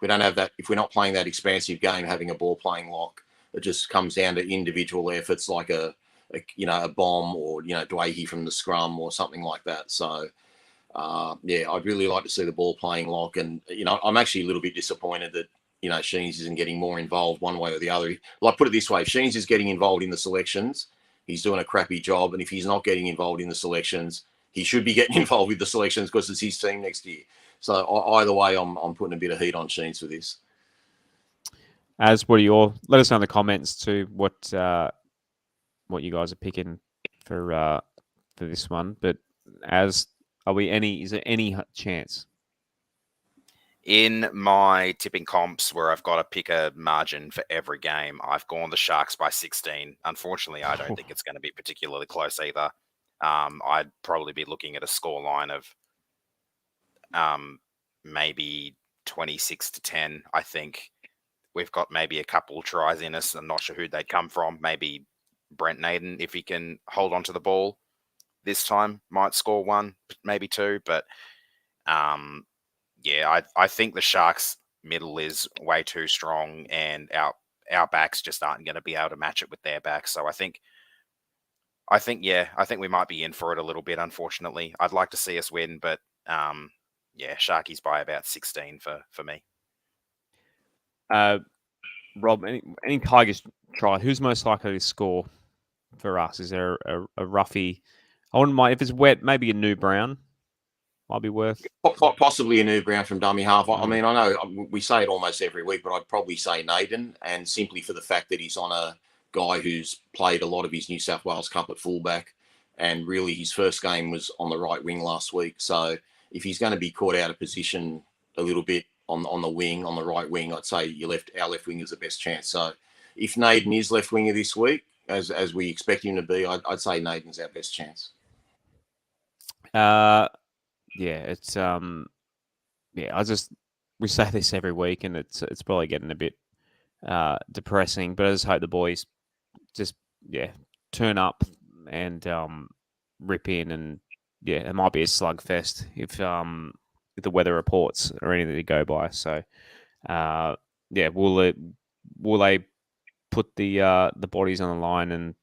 don't have that. If we're not playing that expansive game, having a ball playing lock, it just comes down to individual efforts like a bomb or Dwayhe from the scrum or something like that. So I'd really like to see the ball playing lock, and I'm actually a little bit disappointed that Sheens isn't getting more involved one way or the other. Well, I put it this way: if Sheens is getting involved in the selections, he's doing a crappy job, and if he's not getting involved in the selections, he should be getting involved with the selections because it's his team next year. So either way, I'm putting a bit of heat on Sheens for this. Let us know in the comments too what you guys are picking for this one. But is there any chance? In my tipping comps where I've got to pick a margin for every game, I've gone the Sharks by 16. Unfortunately, I don't think it's going to be particularly close either. I'd probably be looking at a scoreline of maybe 26-10. I think we've got maybe a couple tries in us. I'm not sure who they'd come from. Maybe Brent Naden, if he can hold on to the ball this time, might score 1, maybe 2. But I think the Sharks' middle is way too strong, and our backs just aren't going to be able to match it with their backs. So I think we might be in for it a little bit. Unfortunately, I'd like to see us win, but Sharkies by about 16 for me. Rob, any Tigers try? Who's most likely to score for us? Is there a roughie? I wouldn't mind if it's wet. Maybe a New Brown might be worth. Possibly a New Brown from dummy half. I mean, I know we say it almost every week, but I'd probably say Naden, and simply for the fact that he's on a guy who's played a lot of his New South Wales Cup at fullback, and really his first game was on the right wing last week. So if he's going to be caught out of position a little bit on the right wing, I'd say our left wing is the best chance. So if Naden is left winger this week, as we expect him to be, I'd say Naden's our best chance. It's we say this every week, and it's probably getting a bit depressing. But I just hope the boys just turn up and rip in, and it might be a slugfest if the weather reports or anything to go by. So will they put the bodies on the line and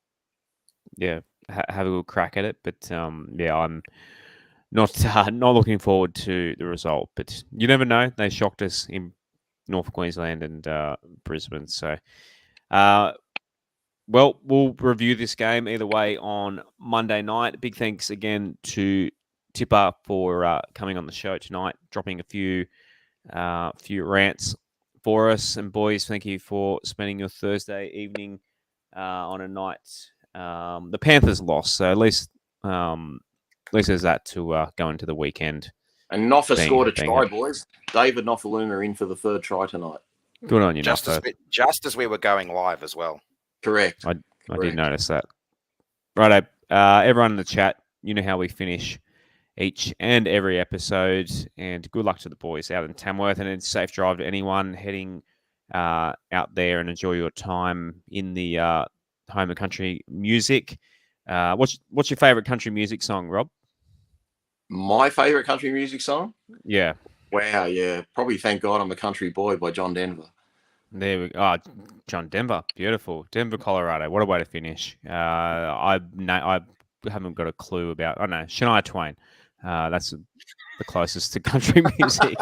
have a good crack at it? But I'm not looking forward to the result, but you never know. They shocked us in North Queensland and Brisbane. So, we'll review this game either way on Monday night. Big thanks again to Trippa for coming on the show tonight, dropping a few a few rants for us. And boys, thank you for spending your Thursday evening on a night. The Panthers lost, so at least there's that to go into the weekend. And Noffa scored a try, boys. David Nofaluma in for the third try tonight. Good on you, just as we were going live as well. Correct. I did notice that. Righto, everyone in the chat, you know how we finish each and every episode. And good luck to the boys out in Tamworth, and it's safe drive to anyone heading out there, and enjoy your time in the home and country music. What's your favourite country music song, Rob? My favourite country music song? Yeah. Wow, yeah. Probably Thank God I'm a Country Boy by John Denver. There we go. Oh, John Denver. Beautiful. Denver, Colorado. What a way to finish. I haven't got a clue about... Oh, no. Shania Twain. That's the closest to country music.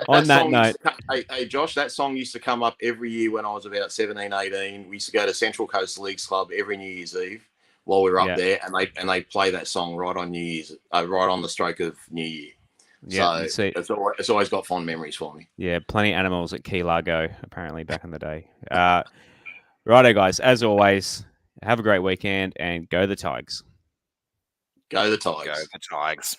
On that note... Hey, Josh, that song used to come up every year when I was about 17, 18. We used to go to Central Coast Leagues Club every New Year's Eve while we were up there, and they play that song right on New Year's, right on the stroke of New Year. Yeah, so it's always got fond memories for me. Yeah, plenty of animals at Key Largo, apparently, back in the day. Righto, guys, as always, have a great weekend and go the Tigers. Go the Tigers. Go the Tigers.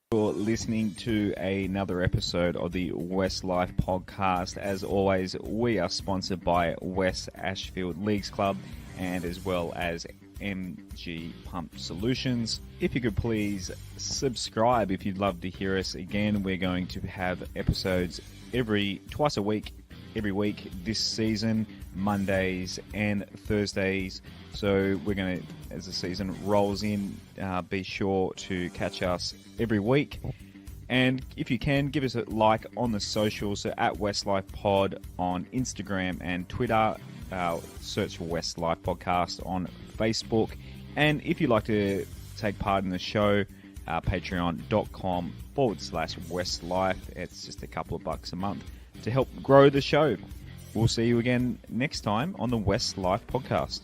For listening to another episode of the West Life podcast. As always, we are sponsored by West Ashfield Leagues Club and as well as MG Pump Solutions. If you could please subscribe if you'd love to hear us again. We're going to have episodes twice a week, every week this season, Mondays and Thursdays. So we're going to, as the season rolls in, be sure to catch us every week. And if you can, give us a like on the socials, so at Westlife Pod on Instagram and Twitter. Search for Westlife Podcast on Facebook. And if you'd like to take part in the show, patreon.com/Westlife. It's just a couple of bucks a month to help grow the show. We'll see you again next time on the West Life Podcast.